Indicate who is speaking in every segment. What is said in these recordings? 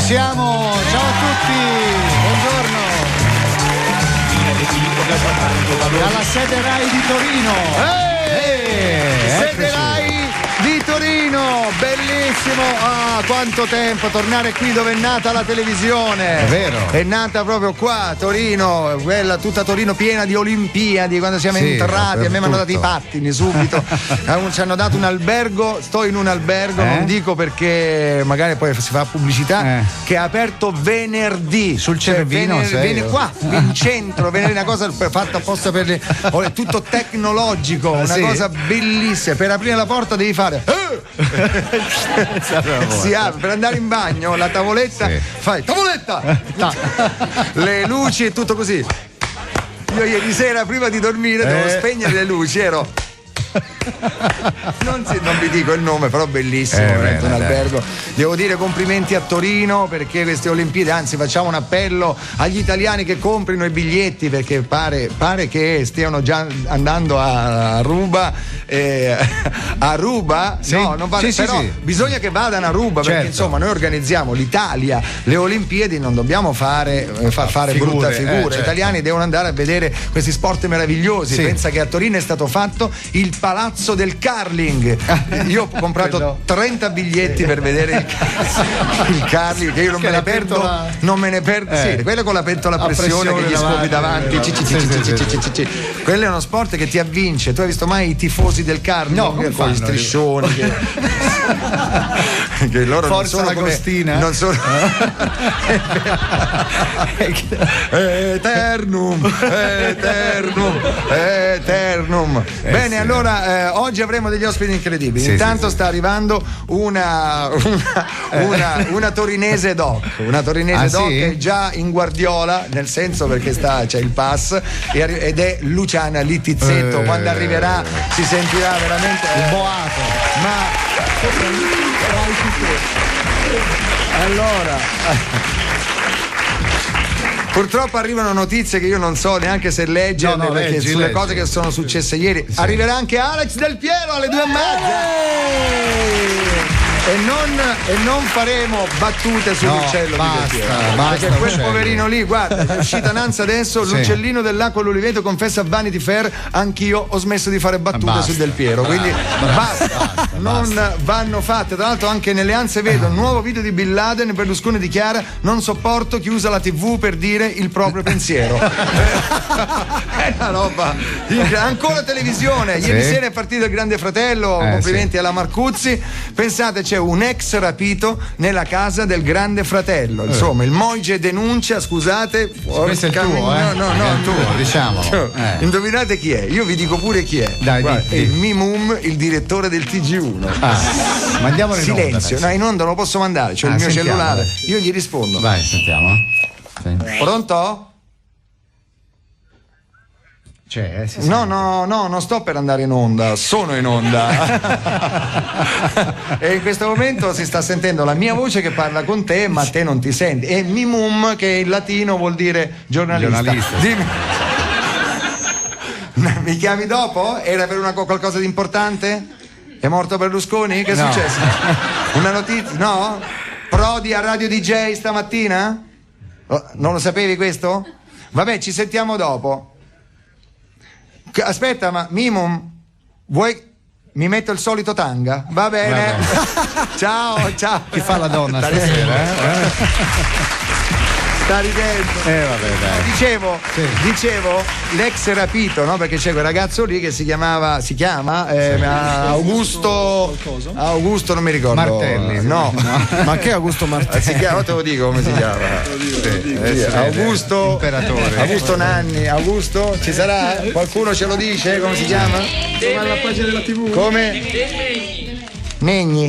Speaker 1: siamo, ciao a tutti, buongiorno. Dalla sede Rai di Torino.
Speaker 2: Sede Rai di Torino, bellissimo. Ah, quanto tempo tornare qui dove è nata la televisione.
Speaker 1: È vero.
Speaker 2: È nata proprio qua, Torino, quella tutta Torino piena di Olimpiadi. Quando siamo entrati, a me mi hanno dato i pattini subito. Ci hanno dato un albergo, sto in un albergo, non dico perché magari poi si fa pubblicità, che è aperto venerdì.
Speaker 1: Sul Cervino,
Speaker 2: viene qua, in centro, venerdì, una cosa fatta apposta per le. È tutto tecnologico, una cosa bellissima. Per aprire la porta devi fare. Si apre per andare in bagno, la tavoletta, fai tavoletta, le luci e tutto così. Io ieri sera prima di dormire dovevo spegnere le luci, ero non vi dico il nome, però bellissimo, un albergo. Devo dire complimenti a Torino perché queste Olimpiadi, anzi facciamo un appello agli italiani che comprino i biglietti, perché pare che stiano già andando a Aruba, no, non vale, però bisogna che vadano a Aruba, perché insomma noi organizziamo l'Italia, le Olimpiadi, non dobbiamo fare brutta figura. Gli italiani devono andare a vedere questi sport meravigliosi. Pensa che a Torino è stato fatto il palazzo del curling. Io ho comprato 30 biglietti per vedere il curling, che io non me ne perdo. Sì, quello con la pentola a pressione che gli scopi davanti. Quello è uno sport che ti avvince. Tu hai visto mai i tifosi del curling?
Speaker 1: No,
Speaker 2: con gli striscioni che loro
Speaker 1: Forza
Speaker 2: non sono
Speaker 1: Agostina.
Speaker 2: Non sono Eternum. Bene, allora oggi avremo degli ospiti incredibili. Intanto sta arrivando una torinese doc. Una torinese doc che è già in Guardiola, nel senso perché c'è il pass, ed è Luciana Littizzetto. Quando arriverà si sentirà veramente
Speaker 1: un boato.
Speaker 2: Allora purtroppo arrivano notizie che io non so neanche se leggerle, perché sulle cose che sono successe ieri. Arriverà anche Alex Del Piero alle 2:30. E non faremo battute sull'uccello di Del Piero, perché quel poverino lì, guarda, è uscita Nanza adesso, l'uccellino dell'acqua all'Uliveto confessa a Vanity Fair: anch'io ho smesso di fare battute su Del Piero, quindi basta. Non vanno fatte. Tra l'altro anche nelle Anse vedo un nuovo video di Bin Laden. Berlusconi dichiara: non sopporto chi usa la TV per dire il proprio pensiero. È una roba ancora televisione. Ieri sera è partito il Grande Fratello, complimenti alla Marcuzzi. Pensate, c'è un ex rapito nella casa del Grande Fratello. Insomma, il Moige denuncia, scusate.
Speaker 1: Questo è il tuo,
Speaker 2: No,
Speaker 1: il tuo, diciamo.
Speaker 2: Indovinate chi è? Io vi dico pure chi è.
Speaker 1: Dai,
Speaker 2: guarda, è il Mimum, il direttore del TG1.
Speaker 1: Mandiamolo in onda.
Speaker 2: Silenzio, no, in onda non lo posso mandare, c'ho il mio cellulare. Io gli rispondo.
Speaker 1: Vai, sentiamo.
Speaker 2: Pronto? No, non sto per andare in onda, sono in onda. E in questo momento si sta sentendo la mia voce che parla con te, ma te non ti senti. E Mimum, che in latino vuol dire giornalista. Dimmi. Mi chiami dopo? Era per qualcosa di importante? È morto Berlusconi? Che è successo? Una notizia? No? Prodi a Radio DJ stamattina? Non lo sapevi questo? Vabbè, ci sentiamo dopo. Aspetta, ma Mimum, vuoi mi metto il solito tanga? Va bene. Ciao.
Speaker 1: Chi fa la donna stasera?
Speaker 2: Sta ridendo.
Speaker 1: Vabbè, dai.
Speaker 2: Dicevo l'ex rapito, no? Perché c'è quel ragazzo lì che si chiama Augusto, non mi ricordo.
Speaker 1: Martelli.
Speaker 2: No.
Speaker 1: Ma che Augusto Martelli?
Speaker 2: Si chiama, te lo dico come si chiama. Augusto
Speaker 1: Imperatore.
Speaker 2: Augusto Nanni. Augusto, ci sarà? Qualcuno ce lo dice? Come si chiama?
Speaker 3: Come alla pagina della TV.
Speaker 2: Come? Negni.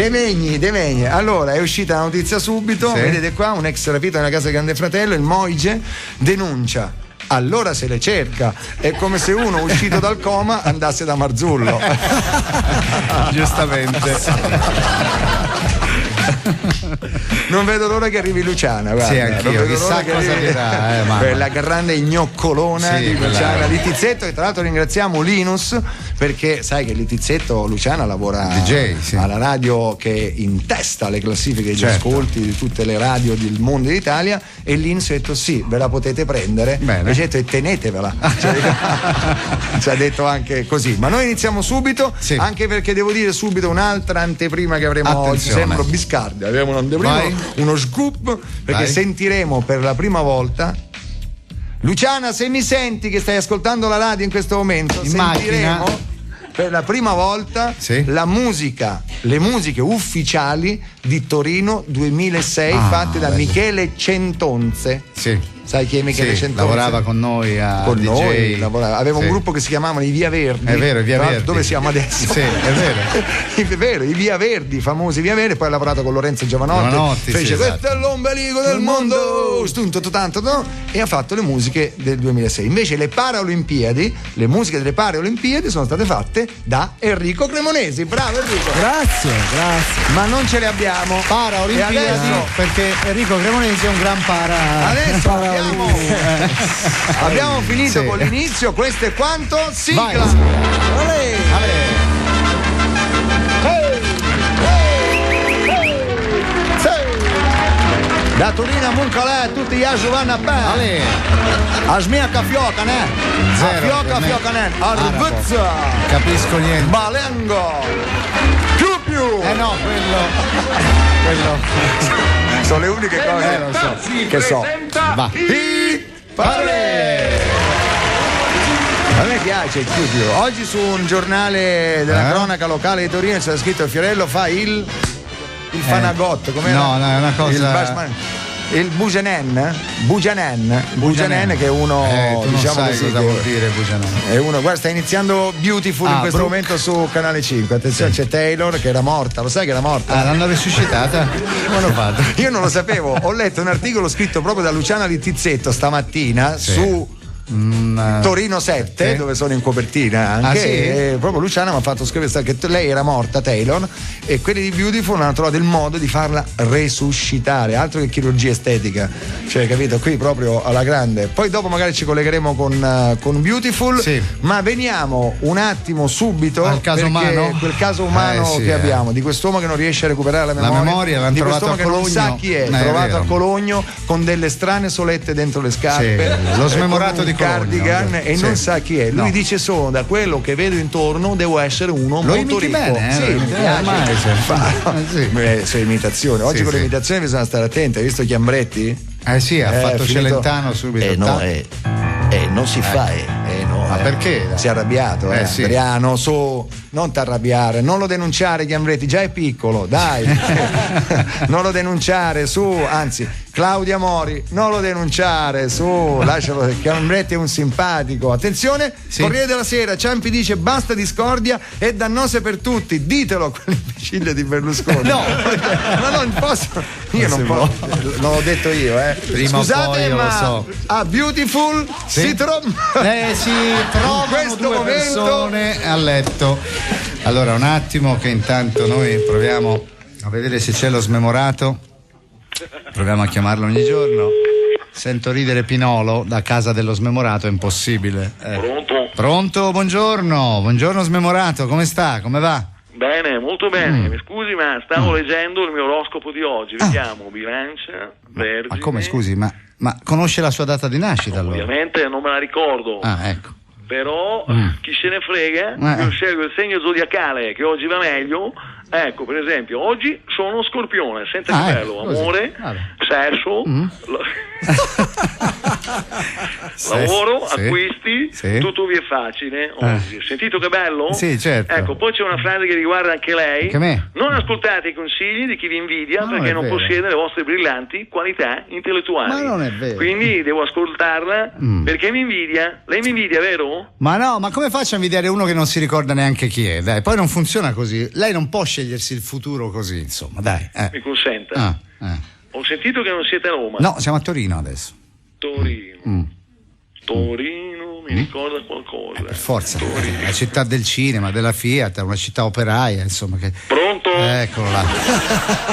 Speaker 2: Demegni. Allora è uscita la notizia subito, vedete qua, un ex rapito nella casa del Grande Fratello, il Moige denuncia. Allora se le cerca, è come se uno uscito dal coma andasse da Marzullo.
Speaker 1: Giustamente.
Speaker 2: non vedo l'ora che arrivi Luciana, guarda.
Speaker 1: Sì, anch'io, chissà cosa dirà,
Speaker 2: la grande gnoccolona di Luciana Littizzetto. E tra l'altro ringraziamo Linus, perché sai che Littizzetto, Luciana lavora
Speaker 1: DJ, sì,
Speaker 2: alla radio che è in testa alle classifiche degli ascolti di tutte le radio del mondo d'Italia, e Linus ha detto sì, ve la potete prendere.
Speaker 1: Bene.
Speaker 2: E ci ha detto, e tenetevela. Ci ha detto anche così. Ma noi iniziamo subito,
Speaker 1: sì,
Speaker 2: anche perché devo dire subito un'altra anteprima che avremo oggi. Sembro Biscardi, abbiamo un'anteprima, uno scoop, perché sentiremo per la prima volta. Luciana, se mi senti che stai ascoltando la radio in questo momento,
Speaker 1: in
Speaker 2: sentiremo
Speaker 1: macchina
Speaker 2: per la prima volta la musica, le musiche ufficiali di Torino 2006 fatte da Michele Centonze.
Speaker 1: Sì.
Speaker 2: Sai chi è Michele Centonze?
Speaker 1: Lavorava con noi a
Speaker 2: con
Speaker 1: DJ.
Speaker 2: Noi aveva un gruppo che si chiamava i Via Verdi.
Speaker 1: È vero, i Via Verdi.
Speaker 2: Dove siamo adesso?
Speaker 1: Sì, è vero.
Speaker 2: È vero, i Via Verdi, famosi Via Verdi. Poi ha lavorato con Lorenzo Giovanotti. Fece questo è l'ombelico del mondo, e ha fatto le musiche del 2006. Invece le Paralimpiadi, le musiche delle Paralimpiadi sono state fatte da Enrico Cremonesi. Bravo Enrico.
Speaker 3: Grazie.
Speaker 2: Ma non ce le abbiamo.
Speaker 1: Paralimpiadi,
Speaker 2: adesso,
Speaker 1: perché Enrico Cremonesi è un gran
Speaker 2: adesso abbiamo finito con l'inizio. Questo è quanto? Sigla. Da Torino a Moncalè tutti gli Giovanna Beh a Smiacca Fioca ne a Fioca ne Arvuzza,
Speaker 1: capisco niente,
Speaker 2: Balengo più
Speaker 1: no, quello
Speaker 2: sono le uniche cose
Speaker 1: lo so.
Speaker 2: Che so.
Speaker 1: Va.
Speaker 2: A me piace il più. Oggi su un giornale della cronaca locale di Torino c'è scritto Fiorello fa il Fanagot, com'era?
Speaker 1: No, è una cosa.
Speaker 2: Il Bujanen, che è uno,
Speaker 1: tu
Speaker 2: diciamo
Speaker 1: non sai
Speaker 2: così,
Speaker 1: cosa vuol dire Bujanen.
Speaker 2: È uno, guarda, sta iniziando Beautiful in questo momento su Canale 5. Attenzione, c'è Taylor che era morta, lo sai che era morta?
Speaker 1: L'hanno resuscitata? Come hanno fatto?
Speaker 2: Io non lo sapevo, ho letto un articolo scritto proprio da Luciana Littizzetto stamattina su Torino 7, dove sono in copertina anche, e proprio Luciana mi ha fatto scrivere che lei era morta, Taylor, e quelli di Beautiful hanno trovato il modo di farla resuscitare, altro che chirurgia estetica, cioè, capito, qui proprio alla grande. Poi dopo magari ci collegheremo con Beautiful, ma veniamo un attimo subito
Speaker 1: al caso umano,
Speaker 2: quel caso umano che abbiamo di quest'uomo che non riesce a recuperare la memoria
Speaker 1: di
Speaker 2: quest'uomo che non sa chi è, trovato a Cologno con delle strane solette dentro le scarpe,
Speaker 1: lo smemorato di
Speaker 2: cardigan, e non sa chi è. Lui dice solo, da quello che vedo intorno devo essere uno molto ricco. Sono imitazioni. Oggi con le imitazioni bisogna stare attenti. Hai visto Chiambretti?
Speaker 1: Ha fatto Celentano subito.
Speaker 2: Non si fa,
Speaker 1: ma perché?
Speaker 2: Si è arrabbiato, Adriano, su, non ti arrabbiare, non lo denunciare Chiambretti, già è piccolo, dai. Non lo denunciare, su, anzi, Claudia Mori, non lo denunciare, su, lascialo, Chiambretti è un simpatico. Attenzione, Corriere della Sera, Ciampi dice basta discordia, è dannose per tutti, ditelo a quell'imbecille di Berlusconi. No, non posso, io non posso, non l'ho detto io, Scusate, ma a Beautiful si trovano
Speaker 1: questo due persone a letto. Allora, un attimo che intanto noi proviamo a vedere se c'è lo smemorato. Proviamo a chiamarlo ogni giorno. Sento ridere Pinolo da casa dello smemorato, è impossibile. Pronto, buongiorno smemorato, come sta? Come va?
Speaker 4: Bene, molto bene. Mi scusi, ma stavo leggendo il mio oroscopo di oggi. Vediamo, bilancia, vergine.
Speaker 1: Ma come, scusi, ma conosce la sua data di nascita allora?
Speaker 4: Ovviamente non me la ricordo.
Speaker 1: Ecco.
Speaker 4: Però chi se ne frega, io scelgo il segno zodiacale che oggi va meglio. Ecco, per esempio, oggi sono Scorpione, senta che bello, amore, sesso, lavoro, acquisti, tutto vi è facile oggi. Sentito che bello?
Speaker 1: Sì, certo.
Speaker 4: Ecco, poi c'è una frase che riguarda anche lei.
Speaker 1: Che me?
Speaker 4: Non ascoltate i consigli di chi vi invidia, perché non possiede le vostre brillanti qualità intellettuali.
Speaker 1: Ma non è vero.
Speaker 4: Quindi devo ascoltarla perché mi invidia. Lei mi invidia, vero?
Speaker 1: Ma no, ma come faccio a invidiare uno che non si ricorda neanche chi è? Dai, poi non funziona così. Lei non può scegliersi il futuro così, insomma, dai.
Speaker 4: Mi consenta. Ho sentito che non siete a Roma.
Speaker 1: No, siamo a Torino adesso.
Speaker 4: Torino. Torino mi ricorda qualcosa.
Speaker 1: Per forza, la città del cinema, della Fiat, una città operaia, insomma. Che...
Speaker 4: Pronto?
Speaker 1: Eccolo là.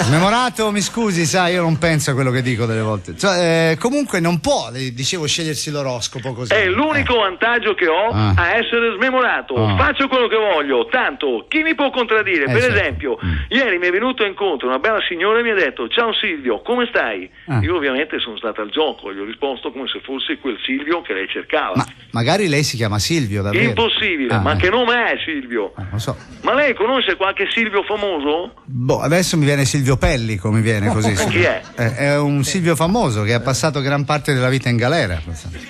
Speaker 1: Smemorato, mi scusi, sai, io non penso a quello che dico delle volte. Cioè, comunque non può, dicevo, scegliersi l'oroscopo così.
Speaker 4: È l'unico vantaggio che ho a essere smemorato. Faccio quello che voglio, tanto chi mi può contraddire? Per esempio, ieri mi è venuto incontro una bella signora e mi ha detto: ciao Silvio, come stai? Io ovviamente sono stato al gioco, gli ho risposto come se fosse quel Silvio che lei cercava.
Speaker 1: Ma magari lei si chiama Silvio, davvero?
Speaker 4: Impossibile, ma che nome è Silvio?
Speaker 1: Non so.
Speaker 4: Ma lei conosce qualche Silvio famoso?
Speaker 1: Boh, adesso mi viene Silvio Pellico, mi viene così.
Speaker 4: Chi è?
Speaker 1: È un Silvio famoso che ha passato gran parte della vita in galera.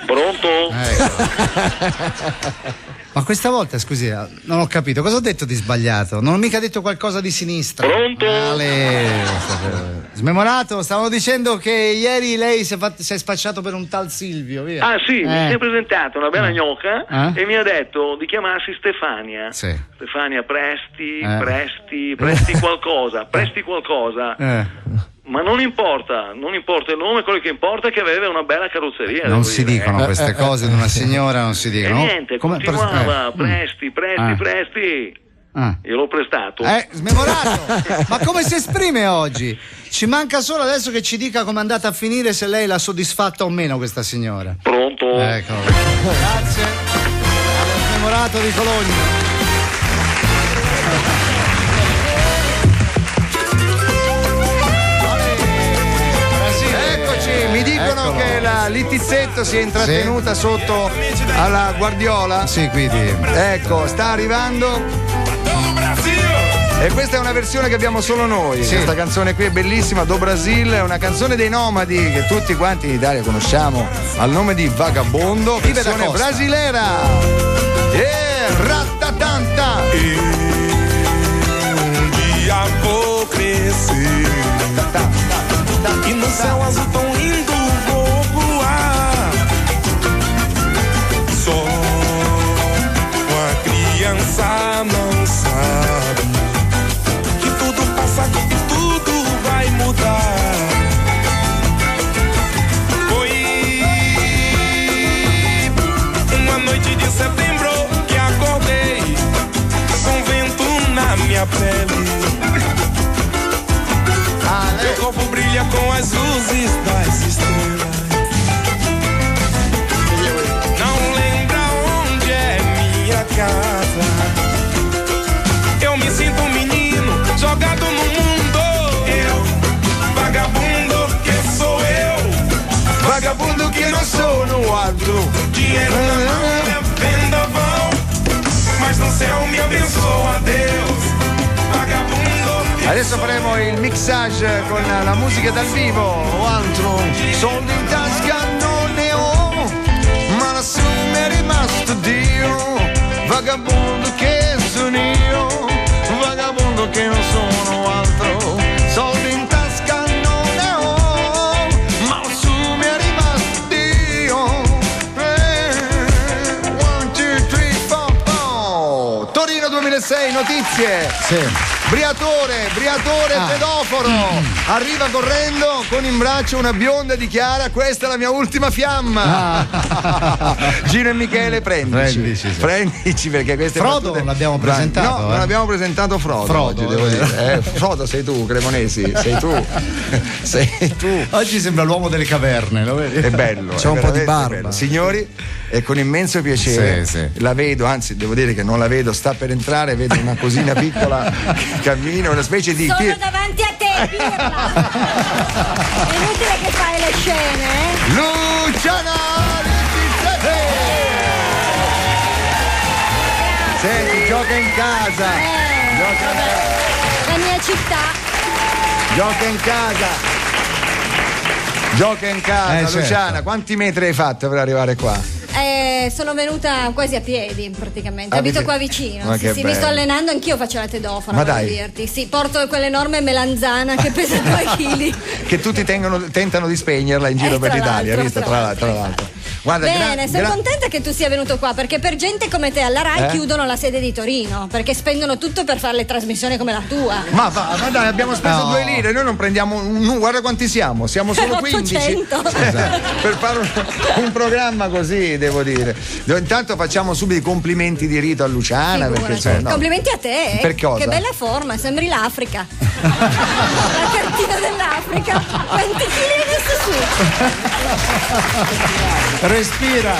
Speaker 4: Pronto?
Speaker 1: Ma questa volta, scusi, non ho capito. Cosa ho detto di sbagliato? Non ho mica detto qualcosa di sinistra.
Speaker 4: Pronto?
Speaker 1: Smemorato, stavamo dicendo che ieri lei si è spacciato per un tal Silvio, via.
Speaker 4: Ah sì, mi si è presentata una bella gnocca e mi ha detto di chiamarsi Stefania.
Speaker 1: Sì.
Speaker 4: Stefania, presti qualcosa, presti qualcosa. Ma non importa il nome, quello che importa è che aveva una bella carrozzeria.
Speaker 1: Non si dicono queste cose di una signora, non si dicono.
Speaker 4: E niente, continuava, presti. Io l'ho prestato.
Speaker 1: Smemorato! Ma come si esprime oggi? Ci manca solo adesso che ci dica com'è andata a finire, se lei l'ha soddisfatta o meno questa signora.
Speaker 4: Pronto?
Speaker 1: Ecco. Grazie. Smemorato di Cologno.
Speaker 2: Mi dicono che la Littizzetto si è intrattenuta sotto alla Guardiola.
Speaker 1: Sì, quindi.
Speaker 2: Ecco, sta arrivando. E questa è una versione che abbiamo solo noi. Questa canzone qui è bellissima, Do Brasil, è una canzone dei Nomadi che tutti quanti in Italia conosciamo al nome di Vagabondo, versione brasilera. Ratatanta.
Speaker 5: Um dia vou crescer e no céu azul tão lindo vou voar. Só uma criança não sabe que tudo passa, que tudo vai mudar. Foi uma noite de setembro que acordei com vento na minha pele. Meu corpo brilha com as luzes das estrelas. Não lembra onde é minha casa. Eu me sinto um menino jogado no mundo. Eu, vagabundo que sou eu.
Speaker 2: Vagabundo que não sou no altro.
Speaker 5: Dinheiro na mão é vendaval, mas no céu me abençoa Deus. Vagabundo.
Speaker 2: Adesso faremo il mixage con la musica dal vivo. O altro, soldi in tasca non ne ho, ma lassù mi è rimasto Dio. Vagabondo che sono io, vagabondo che non sono altro. Soldi in tasca non ne ho, ma lassù mi è rimasto Dio. 1, 2, 3, 4. Torino 2006, notizie.
Speaker 1: Sì.
Speaker 2: Briatore, pedoforo, arriva correndo con in braccio una bionda e dichiara: questa è la mia ultima fiamma. Gino e Michele, prendici perché queste
Speaker 1: Frodo
Speaker 2: battute...
Speaker 1: l'abbiamo presentato.
Speaker 2: No, non abbiamo presentato Frodo oggi, devo dire. Frodo sei tu, Cremonesi, sei tu.
Speaker 1: Oggi sembra l'uomo delle caverne, lo vedi?
Speaker 2: È bello.
Speaker 1: C'è un po' di barba.
Speaker 2: Bello. Signori, è con immenso piacere la vedo, anzi devo dire che non la vedo, sta per entrare, vedo una cosina piccola che cammina, una specie di...
Speaker 6: Sono davanti a te, Pirla! È inutile che fai le scene,
Speaker 2: Luciana Littizzetto! Senti, gioca in casa!
Speaker 6: La mia città!
Speaker 2: Gioca in casa, Luciana,
Speaker 1: certo.
Speaker 2: Quanti metri hai fatto per arrivare qua?
Speaker 6: Sono venuta quasi a piedi praticamente, abito qua vicino.
Speaker 2: Ma che
Speaker 6: mi
Speaker 2: bello.
Speaker 6: sto allenando, anch'io faccio la tedofana.
Speaker 2: Ma
Speaker 6: per
Speaker 2: dai.
Speaker 6: dirti. Sì, porto quell'enorme melanzana che pesa 2 kg.
Speaker 2: Che tutti tentano di spegnerla in giro per
Speaker 6: Tra
Speaker 2: l'Italia,
Speaker 6: l'altro,
Speaker 2: visto?
Speaker 6: tra
Speaker 2: Tra l'altro. Guarda,
Speaker 6: bene, sono contenta che tu sia venuto qua, perché per gente come te alla Rai chiudono la sede di Torino, perché spendono tutto per fare le trasmissioni come la tua.
Speaker 2: Ma dai, abbiamo speso 2 lire, noi non prendiamo guarda quanti siamo solo 15 per fare un programma così, devo dire. Intanto facciamo subito i complimenti di rito a Luciana, perché
Speaker 6: complimenti a te.
Speaker 2: Per cosa?
Speaker 6: Che bella forma, sembri l'Africa. La cartina dell'Africa. Quanti chili hai messo su?
Speaker 1: Respira.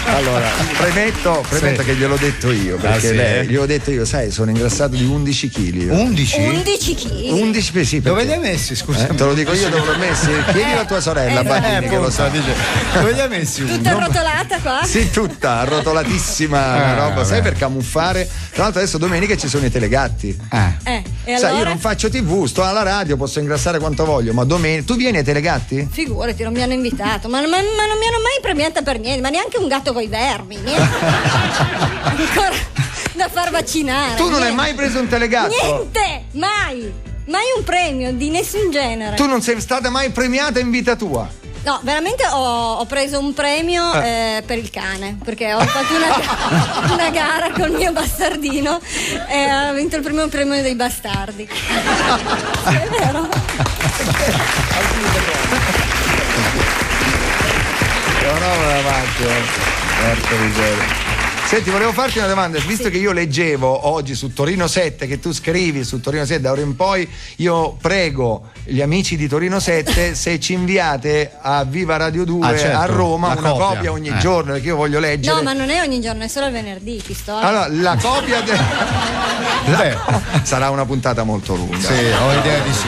Speaker 2: Allora, premetto che gliel'ho detto io, perché gliel'ho detto io, sai, sono ingrassato di 11 kg.
Speaker 6: 11 kg?
Speaker 2: 11, sì.
Speaker 1: Dove li hai messi, scusa?
Speaker 2: Te lo dico io dove l'ho messi. Chiedi a tua sorella, Battini, che lo sa.
Speaker 1: Dove li hai messi?
Speaker 6: Tutta arrotolata qua?
Speaker 2: Sì, tutta arrotolatissima, una roba, sai, per camuffare. Tra l'altro adesso domenica ci sono i telegatti.
Speaker 6: E
Speaker 2: sai,
Speaker 6: allora?
Speaker 2: io non faccio TV, sto alla radio, posso ingrassare quanto voglio, ma domenica tu vieni ai telegatti?
Speaker 6: Figurati, non mi hanno invitato, ma non mi hanno mai premiata per niente, ma neanche un gatto coi vermi, niente. Ancora da far vaccinare.
Speaker 2: Tu non hai mai preso un telegatto?
Speaker 6: Niente, mai un premio di nessun genere.
Speaker 2: Tu non sei stata mai premiata in vita tua?
Speaker 6: No, veramente ho preso un premio per il cane, perché ho fatto una gara col mio bastardino e ho vinto il primo premio dei bastardi. Sì, è vero.
Speaker 2: Senti, volevo farti una domanda, visto che io leggevo oggi su Torino 7, che tu scrivi su Torino 7, da ora in poi io prego gli amici di Torino 7 se ci inviate a Viva Radio 2 a Roma una copia ogni giorno, perché io voglio leggere.
Speaker 6: No, ma non è ogni giorno, è solo il venerdì, Pistola.
Speaker 2: Allora, la copia sarà una puntata molto lunga.
Speaker 1: Sì, ho idea di sì.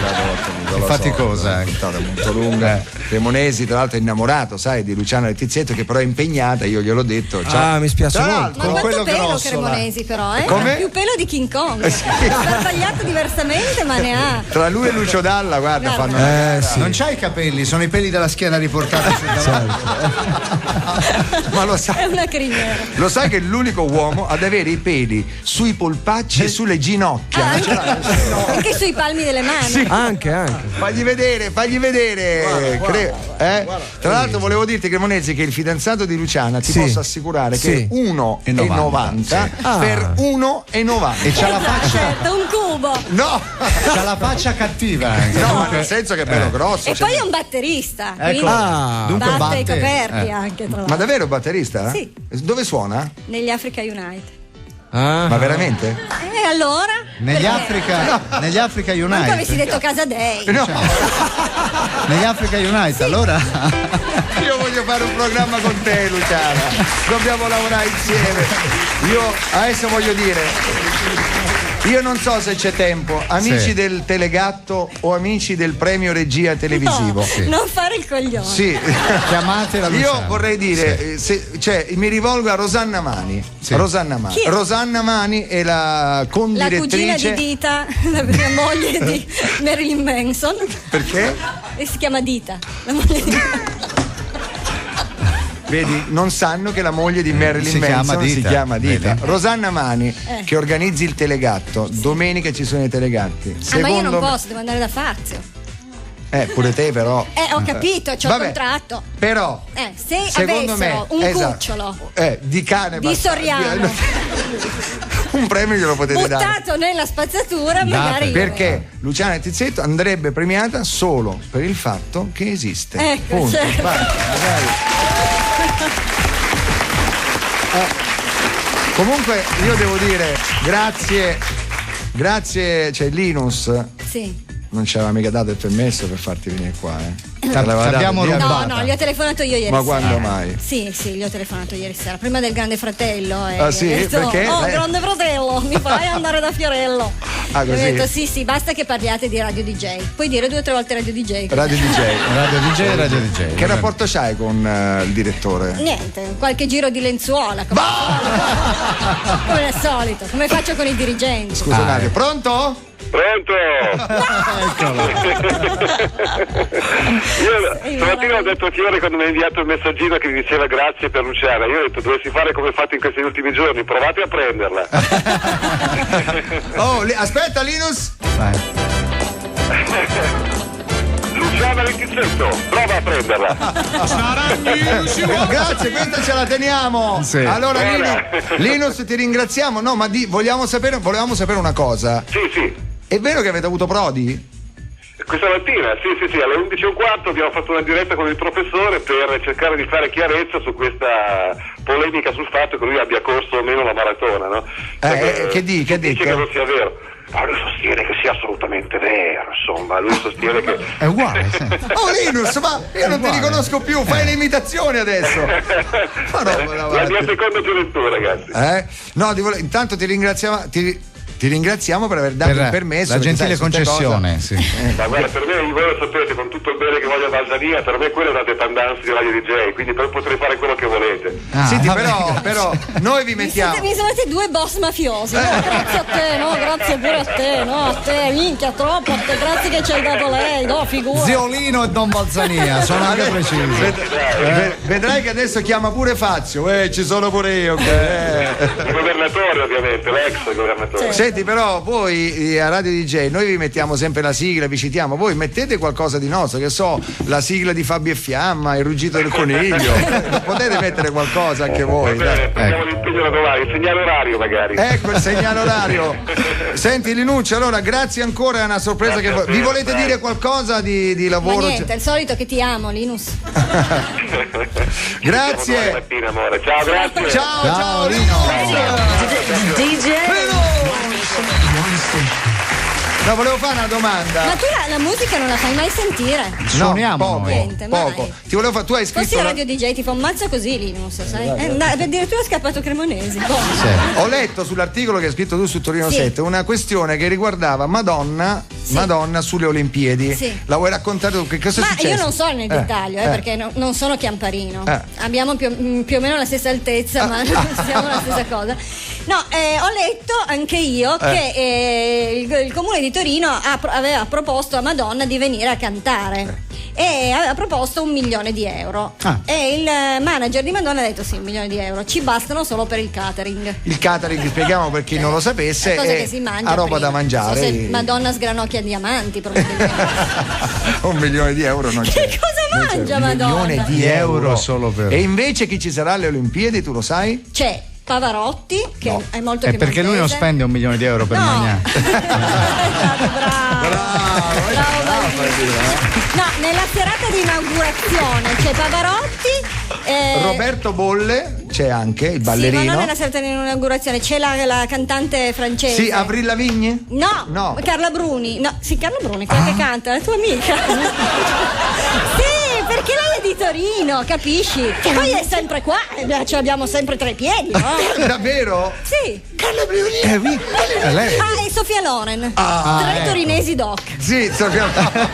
Speaker 1: Faticosa.
Speaker 2: Una puntata molto lunga. Cremonesi, tra l'altro, è innamorato, sai, di Luciana Lettizietto, che però è impegnata, io gliel'ho detto. Ciao.
Speaker 3: Mi spiace molto.
Speaker 6: Ma quanto pelo Cremonesi però,
Speaker 2: Come?
Speaker 6: Più pelo di King Kong. L'ha tagliato diversamente, ma ne ha.
Speaker 2: Tra lui e Lucio Dalla, guarda. Fanno
Speaker 1: sì. Non c'hai i capelli, sono i peli della schiena riportati sul davanti.
Speaker 2: Ma lo sai?
Speaker 6: È una criniera.
Speaker 2: Lo sai che è l'unico uomo ad avere i peli sui polpacci e sulle ginocchia.
Speaker 6: Anche sui palmi delle mani.
Speaker 2: Sì.
Speaker 3: Anche.
Speaker 2: Fagli vedere. Tra l'altro volevo dirti, Cremonesi, che il fidanzato di Luciana ti posso assicurare che 1,90 per 1,90
Speaker 1: e c'ha la faccia.
Speaker 6: Certo, un cubo.
Speaker 2: No,
Speaker 1: c'ha la faccia cattiva anche.
Speaker 2: No, ma nel senso che è bello grosso.
Speaker 6: E poi è un batterista.
Speaker 1: Ecco.
Speaker 6: Dunque batte i coperti anche, tra l'altro.
Speaker 2: Ma davvero batterista?
Speaker 6: Sì.
Speaker 2: Dove suona?
Speaker 6: Negli Africa United.
Speaker 2: Ma veramente?
Speaker 6: E allora?
Speaker 1: Negli Africa United.
Speaker 6: Ma tu avessi detto Casa Dei.
Speaker 2: No.
Speaker 1: Negli Africa United,
Speaker 6: sì.
Speaker 1: Allora.
Speaker 2: Io voglio fare un programma con te, Luciana. Dobbiamo lavorare insieme. Io adesso voglio dire, io non so se c'è tempo, amici del Telegatto o amici del premio regia televisivo.
Speaker 6: No, non fare il coglione.
Speaker 2: Sì.
Speaker 1: Chiamate la Luciana.
Speaker 2: Io vorrei dire, mi rivolgo a Rosanna Mani.
Speaker 1: Sì.
Speaker 2: Rosanna Mani è la condirettrice.
Speaker 6: La cugina di Dita, la moglie di Marilyn Manson.
Speaker 2: Perché?
Speaker 6: E si chiama Dita, la moglie di
Speaker 2: Vedi, non sanno che la moglie di Marilyn Manson si chiama Dita. Rosanna Mani, che organizzi il Telegatto. Domenica ci sono i Telegatti.
Speaker 6: Ma io non posso, devo andare da Fazio.
Speaker 2: Pure te però.
Speaker 6: Ho capito, c'ho il contratto.
Speaker 2: Però
Speaker 6: se
Speaker 2: secondo
Speaker 6: avessero un cucciolo
Speaker 2: di cane
Speaker 6: di Soriano
Speaker 2: un premio glielo potete dare.
Speaker 6: Buttato nella spazzatura, magari.
Speaker 2: Perché Luciana Lettizietto andrebbe premiata solo per il fatto che esiste.
Speaker 6: Ecco, certo.
Speaker 2: Vai, comunque io devo dire grazie, c'è Linus.
Speaker 6: Sì.
Speaker 2: Non ci aveva mica dato il permesso per farti venire qua,
Speaker 1: Abbiamo rubato.
Speaker 6: No, gli ho telefonato io ieri
Speaker 2: Ma
Speaker 6: sera.
Speaker 2: quando mai?
Speaker 6: Sì, gli ho telefonato ieri sera, prima del Grande Fratello.
Speaker 2: Sì?
Speaker 6: Detto,
Speaker 2: Perché?
Speaker 6: Grande Fratello, mi fai andare da Fiorello.
Speaker 2: Così?
Speaker 6: Ho detto sì, basta che parliate di Radio DJ. Puoi dire 2 o 3 volte Radio DJ.
Speaker 2: Radio DJ. Che rapporto c'hai con il direttore?
Speaker 6: Niente, qualche giro di lenzuola. Come al solito, come faccio con i dirigenti.
Speaker 2: Scusa Mario, pronto?
Speaker 4: Pronto?
Speaker 1: Eccolo.
Speaker 4: Io stamattina ho detto a Fiore, quando mi ha inviato il messaggino che mi diceva grazie per Luciana, io ho detto dovessi fare come fate in questi ultimi giorni, provate a prenderla.
Speaker 2: Aspetta Linus.
Speaker 1: Vai.
Speaker 4: Luciana Lettizietto
Speaker 7: Certo, prova a prenderla.
Speaker 2: Grazie, questa ce la teniamo. Sì. Allora Linus, ti ringraziamo. No, ma volevamo sapere una cosa.
Speaker 7: Sì.
Speaker 2: È vero che avete avuto Prodi?
Speaker 7: Questa mattina, sì, alle 11:15 abbiamo fatto una diretta con il professore per cercare di fare chiarezza su questa polemica sul fatto che lui abbia corso o meno la maratona, no?
Speaker 2: Che dice
Speaker 7: che non sia vero. Ma lui sostiene che sia assolutamente vero, insomma, lui sostiene che...
Speaker 1: È uguale, sì.
Speaker 2: Oh Linus, ma io non ti riconosco più, fai le imitazioni adesso.
Speaker 7: Ma no, la mia seconda gioventù, ragazzi.
Speaker 2: No, intanto ti ringraziamo per aver dato il permesso.
Speaker 1: La gentile concessione, sì.
Speaker 7: Ma guarda, per me, voi lo sapete, con tutto il bene che voglio a Valsania, per me quella è una dependance di Radio DJ, quindi potrei fare quello che volete.
Speaker 2: Senti, però noi vi mettiamo.
Speaker 6: Mi sembrate due boss mafiosi. No, grazie a te, no, grazie pure a te, no, a te, minchia, troppo, grazie che ci hai dato lei, no, figura.
Speaker 1: Ziolino e Don Valsania, sono anche precisi.
Speaker 2: Vedrai che adesso chiama pure Fazio, ci sono pure io.
Speaker 7: Il governatore, ovviamente, l'ex governatore.
Speaker 2: Senti, però voi a Radio DJ noi vi mettiamo sempre la sigla, vi citiamo, voi mettete qualcosa di nostro, che so, la sigla di Fabio e Fiamma, il ruggito del coniglio. Potete mettere qualcosa anche voi.
Speaker 7: Prendiamo l'impegno da domani, il segnale orario magari.
Speaker 2: Ecco il segnale orario. Senti Linuccio, allora grazie ancora, è una sorpresa. Vi volete dire qualcosa di lavoro?
Speaker 6: Ma niente, è il solito che ti amo, Linus.
Speaker 2: Grazie.
Speaker 7: Mattina, amore. Ciao, grazie.
Speaker 2: Ciao Lino.
Speaker 6: DJ.
Speaker 2: No, volevo fare una domanda.
Speaker 6: Ma tu la musica non la fai mai sentire?
Speaker 1: Suoniamo
Speaker 2: poco. Ti volevo fare, tu hai scritto.
Speaker 6: Fossi Radio DJ ti fa un mazzo così, Linus, sai? Addirittura è scappato Cremonesi.
Speaker 2: Ho letto sull'articolo che hai scritto tu su Torino 7 una questione che riguardava Madonna sulle Olimpiadi.
Speaker 6: Sì.
Speaker 2: La vuoi raccontare tu? Che cosa è successo?
Speaker 6: Ma io non so nel dettaglio, perché non sono Chiamparino. Abbiamo più o meno la stessa altezza, ma non siamo la stessa cosa. No, ho letto anche io che il comune di Torino aveva proposto a Madonna di venire a cantare e aveva proposto 1 milione di euro e il manager di Madonna ha detto sì, 1 milione di euro ci bastano solo per il catering.
Speaker 2: Il catering, spieghiamo per chi non lo sapesse,
Speaker 6: è che si mangia
Speaker 2: a roba da mangiare.
Speaker 6: So se Madonna sgranocchia diamanti probabilmente.
Speaker 2: 1 milione di euro non c'è.
Speaker 6: Che cosa mangia Madonna?
Speaker 2: 1 milione di euro solo per... E invece chi ci sarà alle Olimpiadi, tu lo sai?
Speaker 6: C'è Pavarotti, che è molto
Speaker 1: più perché lui non spende 1 milione di euro per mangiare.
Speaker 6: Bravo. No, nella serata di inaugurazione c'è Pavarotti,
Speaker 2: Roberto Bolle, c'è anche il ballerino.
Speaker 6: Sì, ma non nella serata di inaugurazione, c'è la cantante francese.
Speaker 2: Sì, Avril Lavigne?
Speaker 6: No, Carla Bruni. No, sì, Carla Bruni, quella che canta, la tua amica. Sì, perché lei è di Torino, capisci? Poi è sempre qua, ce l'abbiamo sempre tra i piedi, no?
Speaker 2: Davvero?
Speaker 6: Sì.
Speaker 2: Carla Bruni?
Speaker 6: Lei. E Sofia Loren. 3 torinesi doc.
Speaker 2: Sì, Sofia Loren.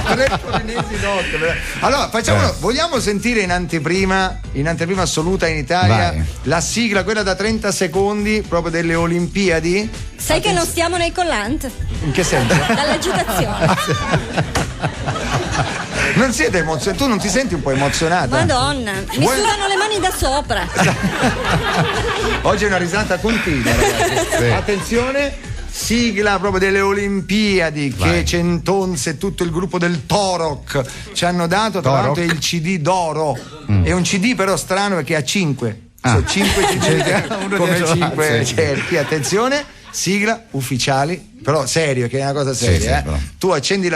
Speaker 2: 3 torinesi doc. Allora, vogliamo sentire in anteprima assoluta in Italia la sigla, quella da 30 secondi, proprio delle Olimpiadi?
Speaker 6: Sai che non stiamo nei collant?
Speaker 2: In che senso?
Speaker 6: Dall'agitazione.
Speaker 2: Non siete emozionati? Tu non ti senti un po' emozionata?
Speaker 6: Madonna, mi sudano le mani da sopra.
Speaker 2: Oggi è una risata continua, ragazzi. Sì. Attenzione, sigla proprio delle Olimpiadi. Che Centonze e tutto il gruppo del Toroc ci hanno dato, tra l'altro è il CD d'oro. È un CD però strano perché ha 5. 5 CD come 5 cerchi. Attenzione, sigla ufficiali, però serio, che è una cosa seria. Tu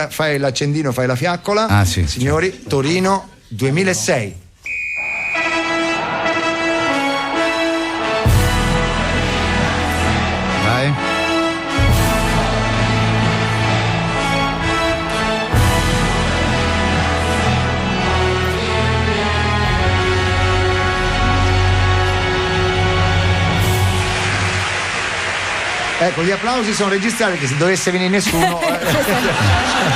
Speaker 2: fai l'accendino, fai la fiaccola. Signori, Torino 2006.
Speaker 1: Vai.
Speaker 2: Ecco, gli applausi sono registrati, che se dovesse venire nessuno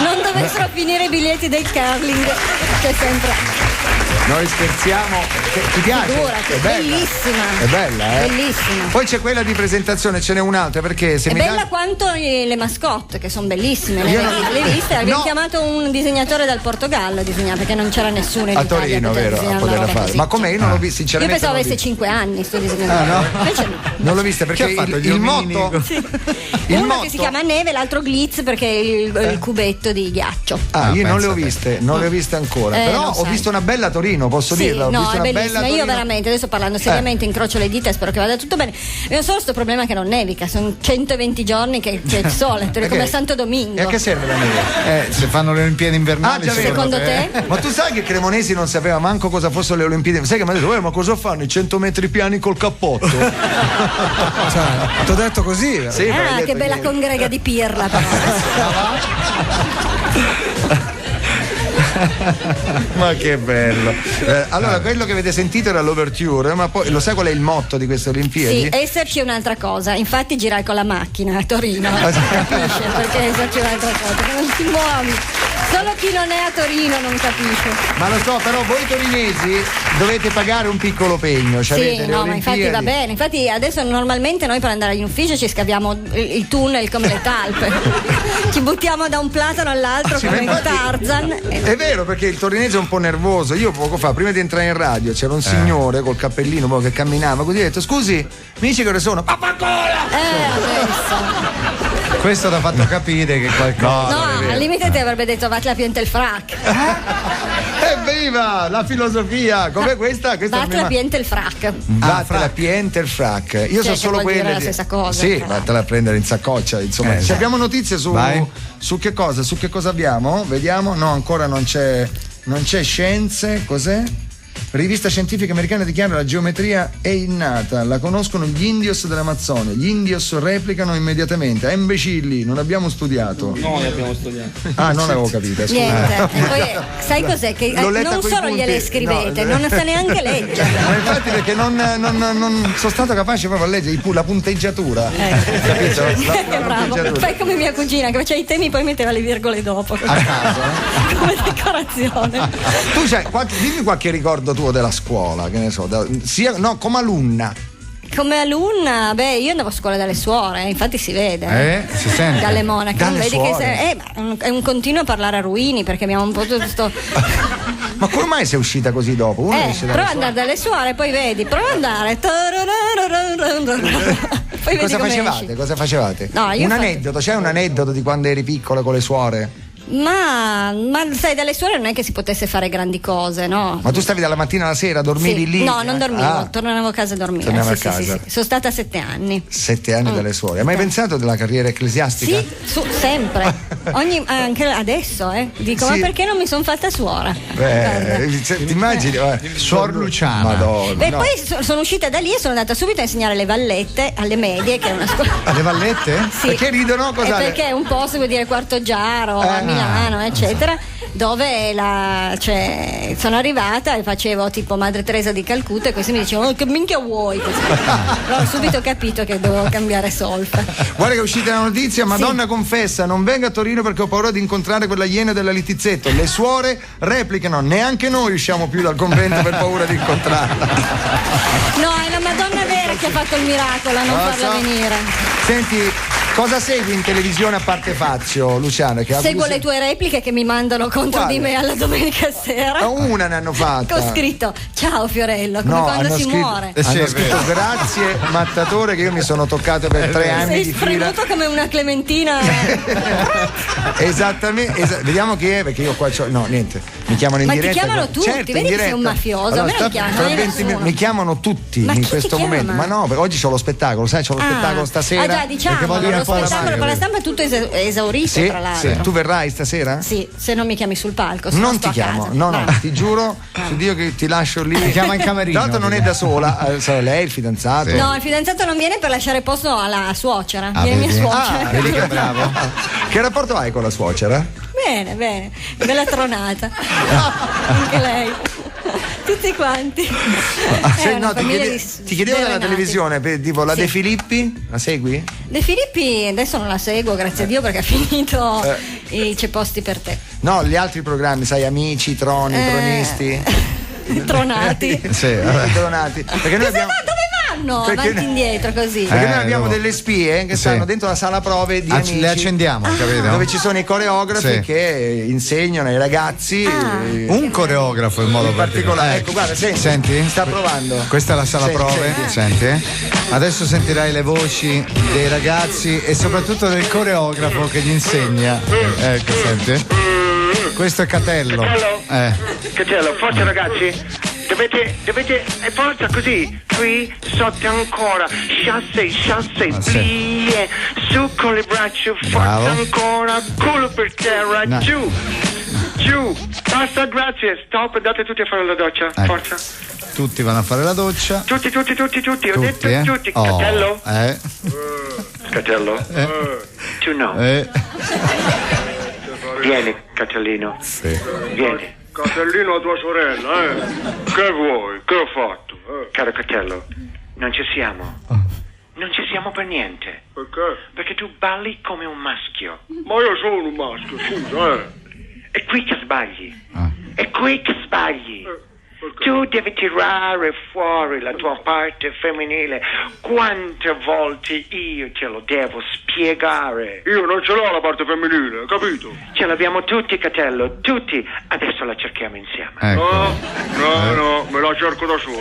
Speaker 6: non dovessero finire i biglietti del curling, c'è sempre.
Speaker 2: Noi scherziamo. Ti piace?
Speaker 6: Figurati,
Speaker 2: è bella.
Speaker 6: Bellissima.
Speaker 2: È bella, eh?
Speaker 6: Bellissima.
Speaker 2: Poi c'è quella di presentazione, ce n'è un'altra, perché se
Speaker 6: è
Speaker 2: mi
Speaker 6: bella quanto le mascotte, che sono bellissime.
Speaker 2: Io
Speaker 6: Le viste? Abbiamo chiamato un disegnatore dal Portogallo a disegnare, perché non c'era nessuno in
Speaker 2: a
Speaker 6: Italia
Speaker 2: Torino, vero? A poterla fare.
Speaker 6: così.
Speaker 2: Ma com'è? Io non l'ho visto,
Speaker 6: Io
Speaker 2: sinceramente.
Speaker 6: pensavo avesse 5 anni sto disegnatore.
Speaker 2: No?
Speaker 6: Invece
Speaker 2: Non l'ho vista perché il motto.
Speaker 6: sì.
Speaker 2: Il
Speaker 6: Uno
Speaker 2: motto.
Speaker 6: che si chiama Neve, l'altro Glitz perché è il cubetto di ghiaccio.
Speaker 2: Io non le ho viste, non le ho viste ancora. Però ho visto una bella Torino, posso dirla? Ho visto
Speaker 6: è
Speaker 2: una
Speaker 6: bellissima.
Speaker 2: bella Torino.
Speaker 6: Io veramente, adesso parlando seriamente, incrocio le dita e spero che vada tutto bene. Io solo sto problema che non nevica, sono 120 giorni che c'è il sole, come a Santo Domingo.
Speaker 2: E a che serve la neve?
Speaker 1: Se fanno le Olimpiadi invernali.
Speaker 6: Secondo te?
Speaker 2: Ma tu sai che Cremonesi non sapeva manco cosa fossero le Olimpiadi? Sai che mi ha detto, ma cosa fanno i 100 metri piani col cappotto?
Speaker 3: Cioè, ti ho detto così.
Speaker 2: Sì,
Speaker 6: che bella congrega di pirla però.
Speaker 2: Ma che bello. Allora, quello che avete sentito era l'Overture, ma poi lo sai qual è il motto di queste Olimpiadi?
Speaker 6: Sì, esserci è un'altra cosa. Infatti girai con la macchina a Torino, capisce? Perché esserci è un'altra cosa, che non ti muovi. Solo chi non è a Torino non capisce.
Speaker 2: Ma lo so, però voi torinesi dovete pagare un piccolo pegno.
Speaker 6: Sì, no, ma infatti va bene. Infatti adesso normalmente noi per andare in ufficio ci scaviamo il tunnel come le talpe. Ci buttiamo da un platano all'altro come Tarzan.
Speaker 2: È vero, perché il torinese è un po' nervoso. Io poco fa, prima di entrare in radio, c'era un signore col cappellino che camminava così, ha detto: scusi, mi dice che ore sono? Pappacola!
Speaker 6: Adesso.
Speaker 1: Questo ti ha fatto capire che qualcosa.
Speaker 6: No, al limite ti avrebbe detto vatti la pianta il frac.
Speaker 2: Evviva la filosofia! Com'è questa?
Speaker 6: Vatti la pianta il frac.
Speaker 2: Vatte la pianta il frac. Io so solo
Speaker 6: quelle.
Speaker 2: È
Speaker 6: la stessa cosa.
Speaker 2: Sì, vattela a prendere in saccoccia. Insomma, se abbiamo notizie su che cosa? Su che cosa abbiamo? Vediamo. No, ancora non c'è scienze. Cos'è? Rivista scientifica americana dichiara la geometria è innata, la conoscono gli indios dell'Amazzonia, gli indios replicano immediatamente. Imbecilli, non abbiamo studiato.
Speaker 3: No, ne abbiamo studiato.
Speaker 2: Non avevo capito.
Speaker 6: Niente. E poi sai cos'è? Che non solo gliele scrivete, non sa neanche leggere.
Speaker 2: Ma infatti perché non sono stato capace proprio a leggere la punteggiatura. Capito? La
Speaker 6: bravo. Fai come mia cugina che faceva i temi poi metteva le virgole dopo.
Speaker 2: A caso,
Speaker 6: come decorazione.
Speaker 2: Tu dimmi qualche ricordo tuo della scuola, che ne so, come alunna.
Speaker 6: Come alunna, io andavo a scuola dalle suore, infatti si vede.
Speaker 1: Si sente.
Speaker 6: Dalle monache.
Speaker 2: Dalle
Speaker 6: vedi
Speaker 2: suore.
Speaker 6: Che è un continuo parlare a ruini perché abbiamo un po' tutto sto.
Speaker 2: Ma come mai sei uscita così dopo?
Speaker 6: Prova ad andare dalle suore, poi vedi, prova ad andare. Poi vedi
Speaker 2: Cosa facevate?
Speaker 6: No,
Speaker 2: un aneddoto, c'è un aneddoto di quando eri piccola con le suore?
Speaker 6: Ma sai, dalle suore non è che si potesse fare grandi cose, no?
Speaker 2: Ma tu stavi dalla mattina alla sera, dormivi lì?
Speaker 6: No, non dormivo, tornavo a casa a dormire. Sì. Sono stata 7 anni.
Speaker 2: 7 anni dalle suore. Hai mai pensato della carriera ecclesiastica?
Speaker 6: Sì, sempre. Anche adesso, dico, ma perché non mi sono fatta suora?
Speaker 2: Ti immagini?
Speaker 1: Suor Luciana.
Speaker 2: Madonna.
Speaker 6: Poi sono uscita da lì e sono andata subito a insegnare le vallette alle medie, che è una scuola.
Speaker 1: Alle vallette?
Speaker 6: Sì.
Speaker 2: Perché ridono? Cosa?
Speaker 6: Perché è un posto, vuol dire Quarto Giaro, a Milano, eccetera, dove sono arrivata e facevo tipo Madre Teresa di Calcutta e questi mi dicevano: oh, che minchia vuoi? Però ho subito capito che dovevo cambiare solfa.
Speaker 2: Guarda che è uscita la notizia, Madonna confessa: non venga a Torino perché ho paura di incontrare quella iena della Litizzetto. Le suore replicano: neanche noi usciamo più dal convento per paura di incontrarla.
Speaker 6: No, è la Madonna vera che ha fatto il miracolo a non farla venire.
Speaker 2: Senti, cosa segui in televisione a parte Fazio, Luciano?
Speaker 6: Seguo le tue repliche che mi mandano contro di me alla domenica sera.
Speaker 2: Una ne hanno fatta.
Speaker 6: Ho scritto: ciao Fiorello, come quando si muore.
Speaker 2: Hanno scritto: grazie mattatore, che io mi sono toccato per 3 anni di fila.
Speaker 6: Sei spremuto come una clementina.
Speaker 2: Esattamente. Vediamo chi è, perché io qua no, niente. Mi chiamano in diretta.
Speaker 6: Ma ti chiamano tutti,
Speaker 2: certo,
Speaker 6: vedi che sei un mafioso.
Speaker 2: Allora,
Speaker 6: a me non chiamano.
Speaker 2: Mi chiamano tutti in questo momento. Ma no, perché oggi c'ho lo spettacolo, sai, c'ho lo spettacolo stasera.
Speaker 6: Già, diciamo, lo spettacolo per la stampa è tutto esaurito, tra l'altro.
Speaker 2: Sì. Tu verrai stasera?
Speaker 6: Sì, se non mi chiami sul palco.
Speaker 2: Non ti chiamo, no, ti giuro, su Dio che ti lascio lì.
Speaker 1: Ti chiama in camerino.
Speaker 2: Tra l'altro non è da sola, sarà lei il fidanzato.
Speaker 6: Sì. No, il fidanzato non viene per lasciare posto alla suocera. Viene mia suocera.
Speaker 2: Vedi che bravo. Che rapporto hai con la suocera?
Speaker 6: Bene, bella tronata. Anche lei. Tutti quanti.
Speaker 2: Ti chiedevo della televisione, tipo la De Filippi, la segui?
Speaker 6: De Filippi adesso non la seguo, grazie a Dio, perché ha finito C'è posti per te.
Speaker 2: No, gli altri programmi, sai, Amici, Tronisti.
Speaker 6: Tronati.
Speaker 1: Sì,
Speaker 2: tronati. Perché noi abbiamo...
Speaker 6: Dove vanno? Avanti indietro così.
Speaker 2: Perché noi abbiamo delle spie che stanno dentro la sala prove di Amici.
Speaker 1: Le accendiamo, capito?
Speaker 2: Dove ci sono i coreografi che insegnano ai ragazzi.
Speaker 1: Un coreografo in modo particolare.
Speaker 2: Ecco, guarda, senti? Sta provando.
Speaker 1: Questa è la sala prove. Senti. Adesso sentirai le voci dei ragazzi e soprattutto del coreografo che gli insegna. Ecco, senti. Questo è Catello.
Speaker 8: Catello, forza ragazzi. Dovete, forza così, qui sotto ancora, chasse, plie, su con le braccia, forza ancora, culo per terra, giù, basta, grazie, stop, andate tutti a fare la doccia, forza.
Speaker 1: Tutti vanno a fare la doccia.
Speaker 8: Tutti, ho detto tutti, Catello? Catello? Tu no. Vieni, Catellino.
Speaker 1: Sì.
Speaker 8: Vieni.
Speaker 9: Catellino a tua sorella, Che vuoi? Che ho fatto?
Speaker 8: Caro Catello, non ci siamo. Non ci siamo per niente.
Speaker 9: Perché?
Speaker 8: Perché tu balli come un maschio.
Speaker 9: Ma io sono un maschio, scusa,
Speaker 8: È qui che sbagli. È qui che sbagli. Tu devi tirare fuori la tua parte femminile. Quante volte io te lo devo spiegare?
Speaker 9: Io non ce l'ho la parte femminile, capito?
Speaker 8: Ce l'abbiamo tutti, Catello, tutti. Adesso la cerchiamo insieme.
Speaker 1: Ecco.
Speaker 9: No, me la cerco da solo,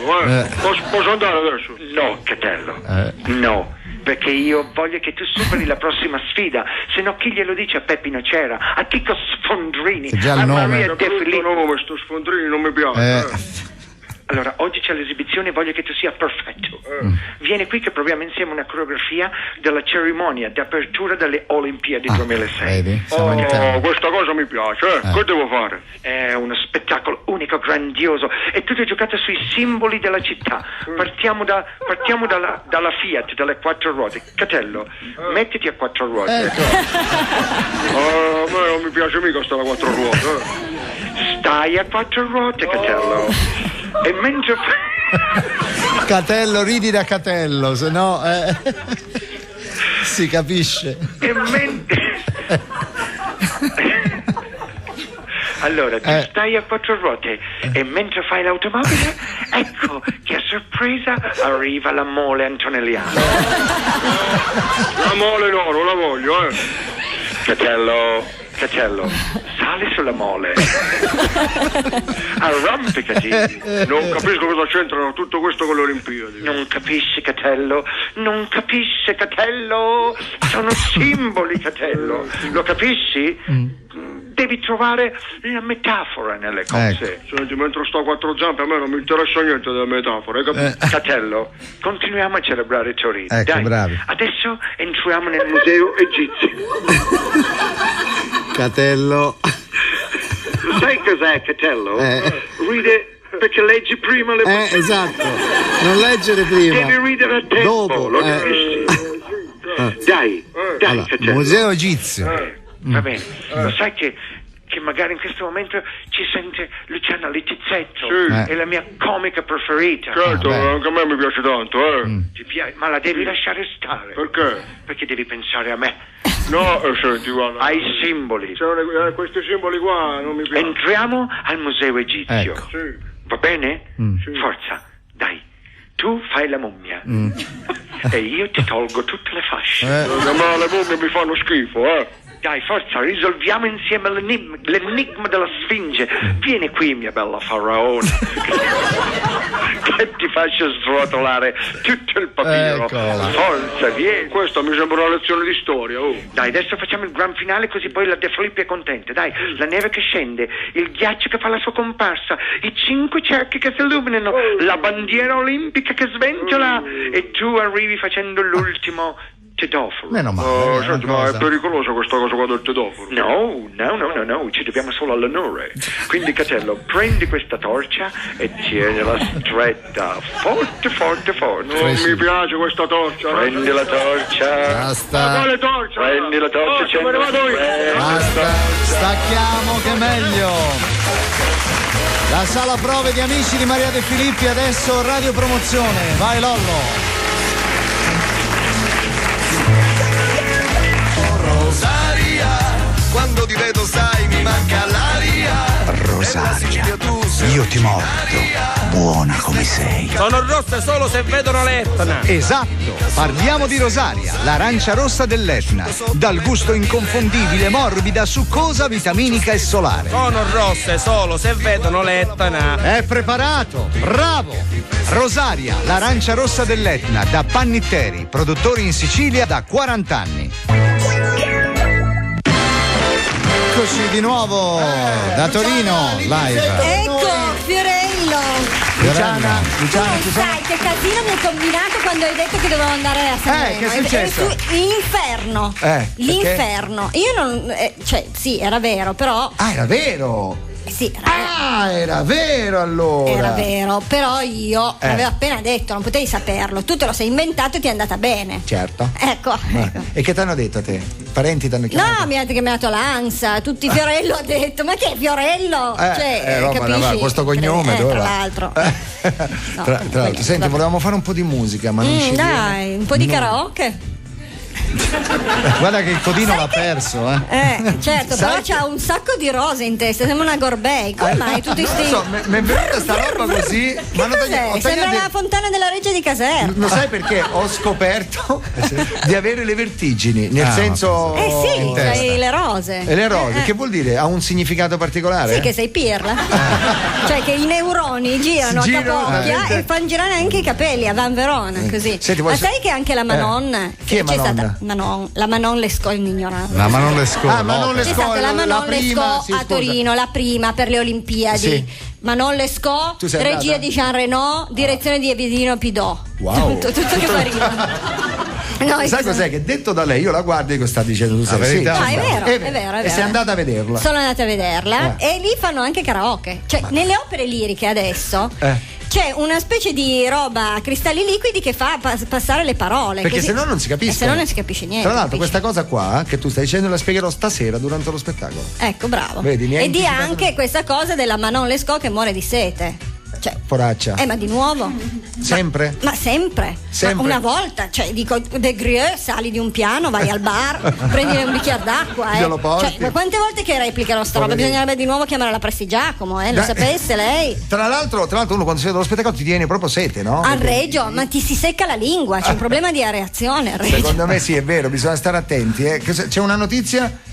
Speaker 9: Posso andare adesso?
Speaker 8: No, Catello. No. Perché io voglio che tu superi la prossima sfida, se no chi glielo dice a Peppino Cera, a Chico Sfondrini, a Maria De Filippi.
Speaker 9: No, sto Sfondrini non mi piace.
Speaker 8: Allora, oggi c'è l'esibizione e voglio che tu sia perfetto. Vieni qui che proviamo insieme una coreografia della cerimonia d'apertura delle Olimpiadi 2006.
Speaker 1: Vedi?
Speaker 9: Questa cosa mi piace, Che devo fare?
Speaker 8: È uno spettacolo unico, grandioso, è tutto giocato sui simboli della città. Partiamo dalla Fiat, dalle quattro ruote. Catello, mettiti a quattro ruote.
Speaker 9: A me non mi piace mica stare a quattro ruote.
Speaker 8: Stai a quattro ruote, Catello. E mentre
Speaker 1: Catello, ridi da Catello, se no si capisce.
Speaker 8: Allora, tu stai a quattro ruote e mentre fai l'automobile, ecco che a sorpresa arriva la mole antonelliana.
Speaker 9: La mole no, non la voglio,
Speaker 8: Catello, sali sulla mole. Arrampicati.
Speaker 9: Non capisco cosa c'entrano tutto questo con le Olimpiadi.
Speaker 8: Non capisci, Catello? Sono simboli, Catello. Lo capisci? Devi trovare la metafora nelle cose.
Speaker 9: Senti, mentre sto a quattro zampe a me non mi interessa niente delle metafore, capito?
Speaker 8: Catello, continuiamo a celebrare Torino.
Speaker 1: Ecco,
Speaker 8: dai,
Speaker 1: bravi.
Speaker 8: Adesso entriamo nel museo egizio.
Speaker 1: Catello.
Speaker 8: Sai cos'è, Catello? Ride perché leggi prima le
Speaker 1: parole. Esatto, non leggere prima.
Speaker 8: Devi ridere a tempo,
Speaker 1: dopo.
Speaker 8: Lo capisci? Dai,
Speaker 1: allora,
Speaker 8: Catello.
Speaker 1: Museo egizio.
Speaker 8: Va bene, lo sai che magari in questo momento ci sente Luciana Littizzetto, è la mia comica preferita.
Speaker 9: Certo, anche a me mi piace tanto,
Speaker 8: Ti piace, ma la devi lasciare stare.
Speaker 9: Perché?
Speaker 8: Perché devi pensare a me.
Speaker 9: No, senti, guarda.
Speaker 8: Ai simboli.
Speaker 9: Questi simboli qua non mi piacciono.
Speaker 8: Entriamo al museo egizio.
Speaker 1: Ecco.
Speaker 9: Sì.
Speaker 8: Va bene?
Speaker 9: Sì.
Speaker 8: Forza, dai. Tu fai la mummia e io ti tolgo tutte le fasce.
Speaker 9: Ma le mummie mi fanno schifo,
Speaker 8: Dai, forza, risolviamo insieme l'enigma della Sfinge. Vieni qui, mia bella faraona, che ti faccio srotolare tutto il papiro.
Speaker 1: Eccola.
Speaker 8: Forza, vieni.
Speaker 9: Questa mi sembra una lezione di storia,
Speaker 8: Dai, adesso facciamo il gran finale così poi la De Filippi è contenta. Dai, la neve che scende, il ghiaccio che fa la sua comparsa, i 5 cerchi che si illuminano, la bandiera olimpica che sventola e tu arrivi facendo l'ultimo tedoforo.
Speaker 1: Meno male.
Speaker 9: Senti, ma è pericolosa questa cosa qua del tedoforo?
Speaker 8: No, ci dobbiamo solo all'onore. Quindi, Catello, prendi questa torcia e tienila stretta, forte.
Speaker 9: Non mi piace questa torcia.
Speaker 8: Prendi la torcia.
Speaker 1: Basta.
Speaker 9: Ma quale torcia?
Speaker 8: Prendi la torcia,
Speaker 9: me ne vado io.
Speaker 1: Basta. Stacchiamo che è meglio. La sala prove di Amici di Maria De Filippi, adesso radio promozione. Vai Lollo.
Speaker 5: Rosaria, quando ti vedo sai mi manca l'aria.
Speaker 1: Rosaria, io ti mordo, buona come sei.
Speaker 5: Sono rosse solo se vedono l'Etna.
Speaker 10: Esatto, parliamo di Rosaria, l'arancia rossa dell'Etna, dal gusto inconfondibile, morbida, succosa, vitaminica e solare.
Speaker 5: Sono rosse solo se vedono l'Etna.
Speaker 10: È preparato, bravo! Rosaria, l'arancia rossa dell'Etna, da Pannitteri, produttori in Sicilia da 40 anni.
Speaker 1: Eccoci di nuovo da Torino, live.
Speaker 6: Ecco, Fiorello.
Speaker 2: Luciana,
Speaker 6: Tu non sai che casino mi hai combinato quando hai detto che dovevo andare a Sanremo.
Speaker 2: Che è successo?
Speaker 6: L'inferno. L'inferno. Io non. Cioè, sì, era vero, però.
Speaker 2: Ah, era vero!
Speaker 6: Sì,
Speaker 2: era vero allora.
Speaker 6: Era vero, però io l'avevo appena detto, non potevi saperlo. Tu te lo sei inventato e ti è andata bene.
Speaker 2: Certo.
Speaker 6: Ecco.
Speaker 2: E che ti hanno detto a te? Parenti ti hanno chiamato?
Speaker 6: No, mi hanno chiamato l'ANSA, tutti Fiorello ha detto, ma che è Fiorello? Capisci?
Speaker 2: Questo cognome dove
Speaker 6: tra
Speaker 2: va?
Speaker 6: l'altro.
Speaker 2: Tra l'altro, senti, volevamo fare un po' di musica, ma non ci
Speaker 6: dai,
Speaker 2: viene.
Speaker 6: un po' di karaoke.
Speaker 1: Guarda che il codino l'ha perso,
Speaker 6: certo, però c'ha un sacco di rose in testa, sembra una Gorbei. Come mai tutti sti?
Speaker 2: Non so, mi è venuta sta roba così.
Speaker 6: Ma non sembra la fontana della Reggia di Caserta.
Speaker 2: Lo sai perché? Ho scoperto di avere le vertigini, nel senso.
Speaker 6: Sì, c'hai le rose.
Speaker 2: E le rose, che vuol dire? Ha un significato particolare?
Speaker 6: Sì, che sei pirla. Cioè che i neuroni girano a capocchia e fanno girare anche i capelli a Van Verona, così.
Speaker 2: Senti,
Speaker 6: ma sai che anche la Manon
Speaker 2: chi è Manon?
Speaker 6: La Manon Lescaut è un'ignorante.
Speaker 1: La Manon Lescaut.
Speaker 2: Manon
Speaker 6: C'è
Speaker 2: Lescaut,
Speaker 6: stata la Manon Lescaut
Speaker 2: sì,
Speaker 6: a Torino, la prima per le Olimpiadi.
Speaker 2: Sì.
Speaker 6: Manon Lescaut, regia di Jean Reno, direzione di Evidino Pidot.
Speaker 2: Wow.
Speaker 6: Tutto che fa rima. No,
Speaker 2: sai cos'è? Che detto da lei, io la guardo e dico sta dicendo tu sei
Speaker 1: verità.
Speaker 6: No, è vero.
Speaker 2: E sei andata a vederla?
Speaker 6: Sono andata a vederla e lì fanno anche karaoke. Cioè, nelle opere liriche adesso c'è una specie di roba a cristalli liquidi che fa passare le parole.
Speaker 2: Perché
Speaker 6: così.
Speaker 2: se no non si capisce.
Speaker 6: Se no non si capisce niente.
Speaker 2: Tra l'altro,
Speaker 6: capisci?
Speaker 2: questa cosa qua che tu stai dicendo la spiegherò stasera durante lo spettacolo.
Speaker 6: Ecco, bravo.
Speaker 2: Vedi,
Speaker 6: e di anche questa cosa della Manon Lescaut che muore di sete. Cioè,
Speaker 2: poraccia.
Speaker 6: Ma di nuovo?
Speaker 2: Sempre?
Speaker 6: Ma sempre. Ma una volta, cioè, dico, De Grieux, sali di un piano, vai al bar, prendi un bicchiere d'acqua.
Speaker 2: Glielo porti.
Speaker 6: Cioè, ma quante volte che replicano sta roba? Bisognerebbe di nuovo chiamare la Prestigiacomo, lo sapesse lei.
Speaker 2: Tra l'altro uno quando si vede lo spettacolo ti tiene proprio sete, no?
Speaker 6: Al Regio, ma ti si secca la lingua, c'è un problema di areazione al Regio.
Speaker 2: Secondo me sì, è vero, bisogna stare attenti. C'è una notizia.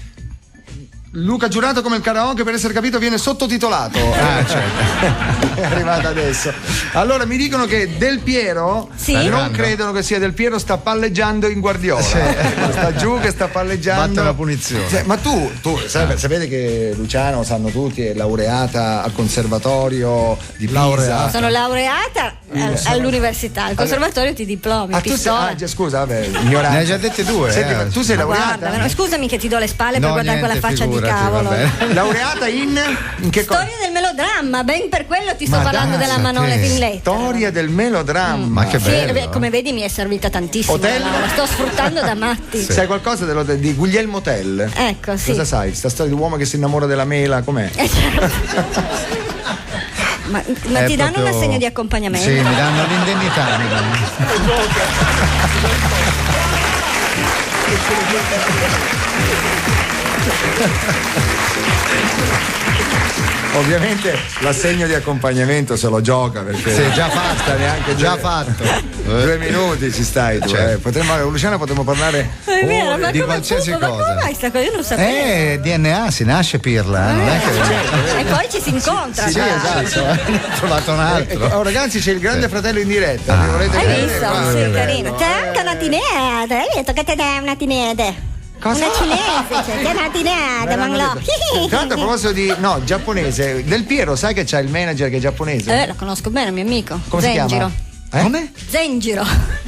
Speaker 2: Luca Giurato come il karaoke, per essere capito, viene sottotitolato. Certo. È arrivata adesso. Allora mi dicono che Del Piero non credono che sia Del Piero, sta palleggiando in Guardiola. Sta giù che sta palleggiando.
Speaker 1: Batte la punizione.
Speaker 2: Ma tu sapete che Luciano, sanno tutti, è laureata al conservatorio di Pisa.
Speaker 6: Sono laureata all'università, al conservatorio ti diplomi.
Speaker 2: Scusa, vabbè, ignorante.
Speaker 1: Ne hai già dette due.
Speaker 2: Senti, tu sei laureata?
Speaker 6: Guarda, scusami che ti do le spalle per guardare quella faccia di cavolo.
Speaker 2: Laureata in che cosa?
Speaker 6: Storia del melodramma, ben per quello ti sto parlando della Manone Finletta.
Speaker 2: Storia del melodramma.
Speaker 1: Ma che bello.
Speaker 6: Sì, come vedi mi è servita tantissimo.
Speaker 2: Hotel?
Speaker 6: La sto sfruttando da matti.
Speaker 2: Sai qualcosa di Guglielmo Tell?
Speaker 6: Ecco, sì.
Speaker 2: Cosa sai? Sta storia di uomo che si innamora della mela, com'è?
Speaker 6: Certo. Ma ti danno un assegno di accompagnamento?
Speaker 1: Sì, mi danno l'indennità.
Speaker 2: Ovviamente l'assegno di accompagnamento se lo gioca perché
Speaker 1: sì, già fatto,
Speaker 2: neanche
Speaker 1: già fatto.
Speaker 2: 2 minuti ci stai tu. Luciana potremmo parlare
Speaker 1: di qualsiasi cosa.
Speaker 6: Ma come mai sta cosa? Io non sapevo.
Speaker 1: DNA si nasce pirla, non è che
Speaker 6: e poi ci si incontra.
Speaker 2: Sì, esatto.
Speaker 1: Ho trovato un altro.
Speaker 2: Ragazzi, c'è il grande fratello in diretta. Volete
Speaker 6: Hai visto? Sì, carino. C'è anche una tinete. Hai detto che te dai una tinete.
Speaker 2: Cosa?
Speaker 6: Una cinese, c'è una tinete, manglò.
Speaker 2: Tra l'altro, a proposito di giapponese, Del Piero, sai che c'ha il manager che è giapponese?
Speaker 6: Lo conosco bene, mio amico.
Speaker 2: Come
Speaker 6: Zenjiro.
Speaker 2: si chiama?
Speaker 1: Come?
Speaker 6: Zenjiro.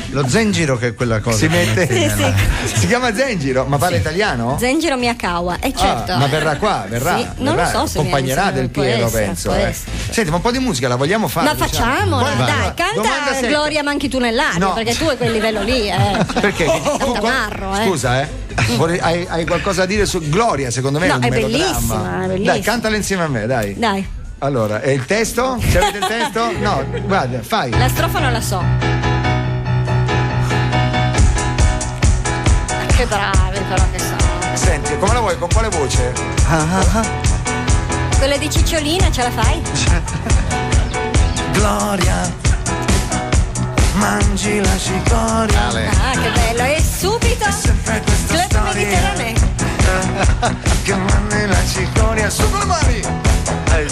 Speaker 1: Lo Zenjiro che è quella cosa.
Speaker 2: Si mette.
Speaker 6: Sì.
Speaker 2: Si chiama Zenjiro, ma parla italiano?
Speaker 6: Zenjiro Miyakawa, certo.
Speaker 2: Ma verrà qua, verrà.
Speaker 6: Sì, non lo so se
Speaker 2: accompagnerà Del Piero, penso. Senti, ma un po' di musica la vogliamo fare?
Speaker 6: La facciamo, dai, canta Gloria Manchi tu nell'aria, perché tu hai quel livello lì,
Speaker 2: Perché?
Speaker 6: Canta Marro,
Speaker 2: Scusa, hai qualcosa da dire su Gloria? Secondo me è un melodramma.
Speaker 6: È bellissima.
Speaker 2: Dai, cantala insieme a me, dai.
Speaker 6: Dai.
Speaker 2: Allora, e il testo? C'è avete il testo? No, guarda, fai.
Speaker 6: La strofa non la so. Che bravi però che sono.
Speaker 2: Senti, come la vuoi? Con quale voce?
Speaker 6: Quelle di Cicciolina ce la fai?
Speaker 5: Gloria, mangi la cicoria.
Speaker 6: Ah, che bello, e subito Club Mediterraneo.
Speaker 2: Che mangi la cicoria, su con le mani. È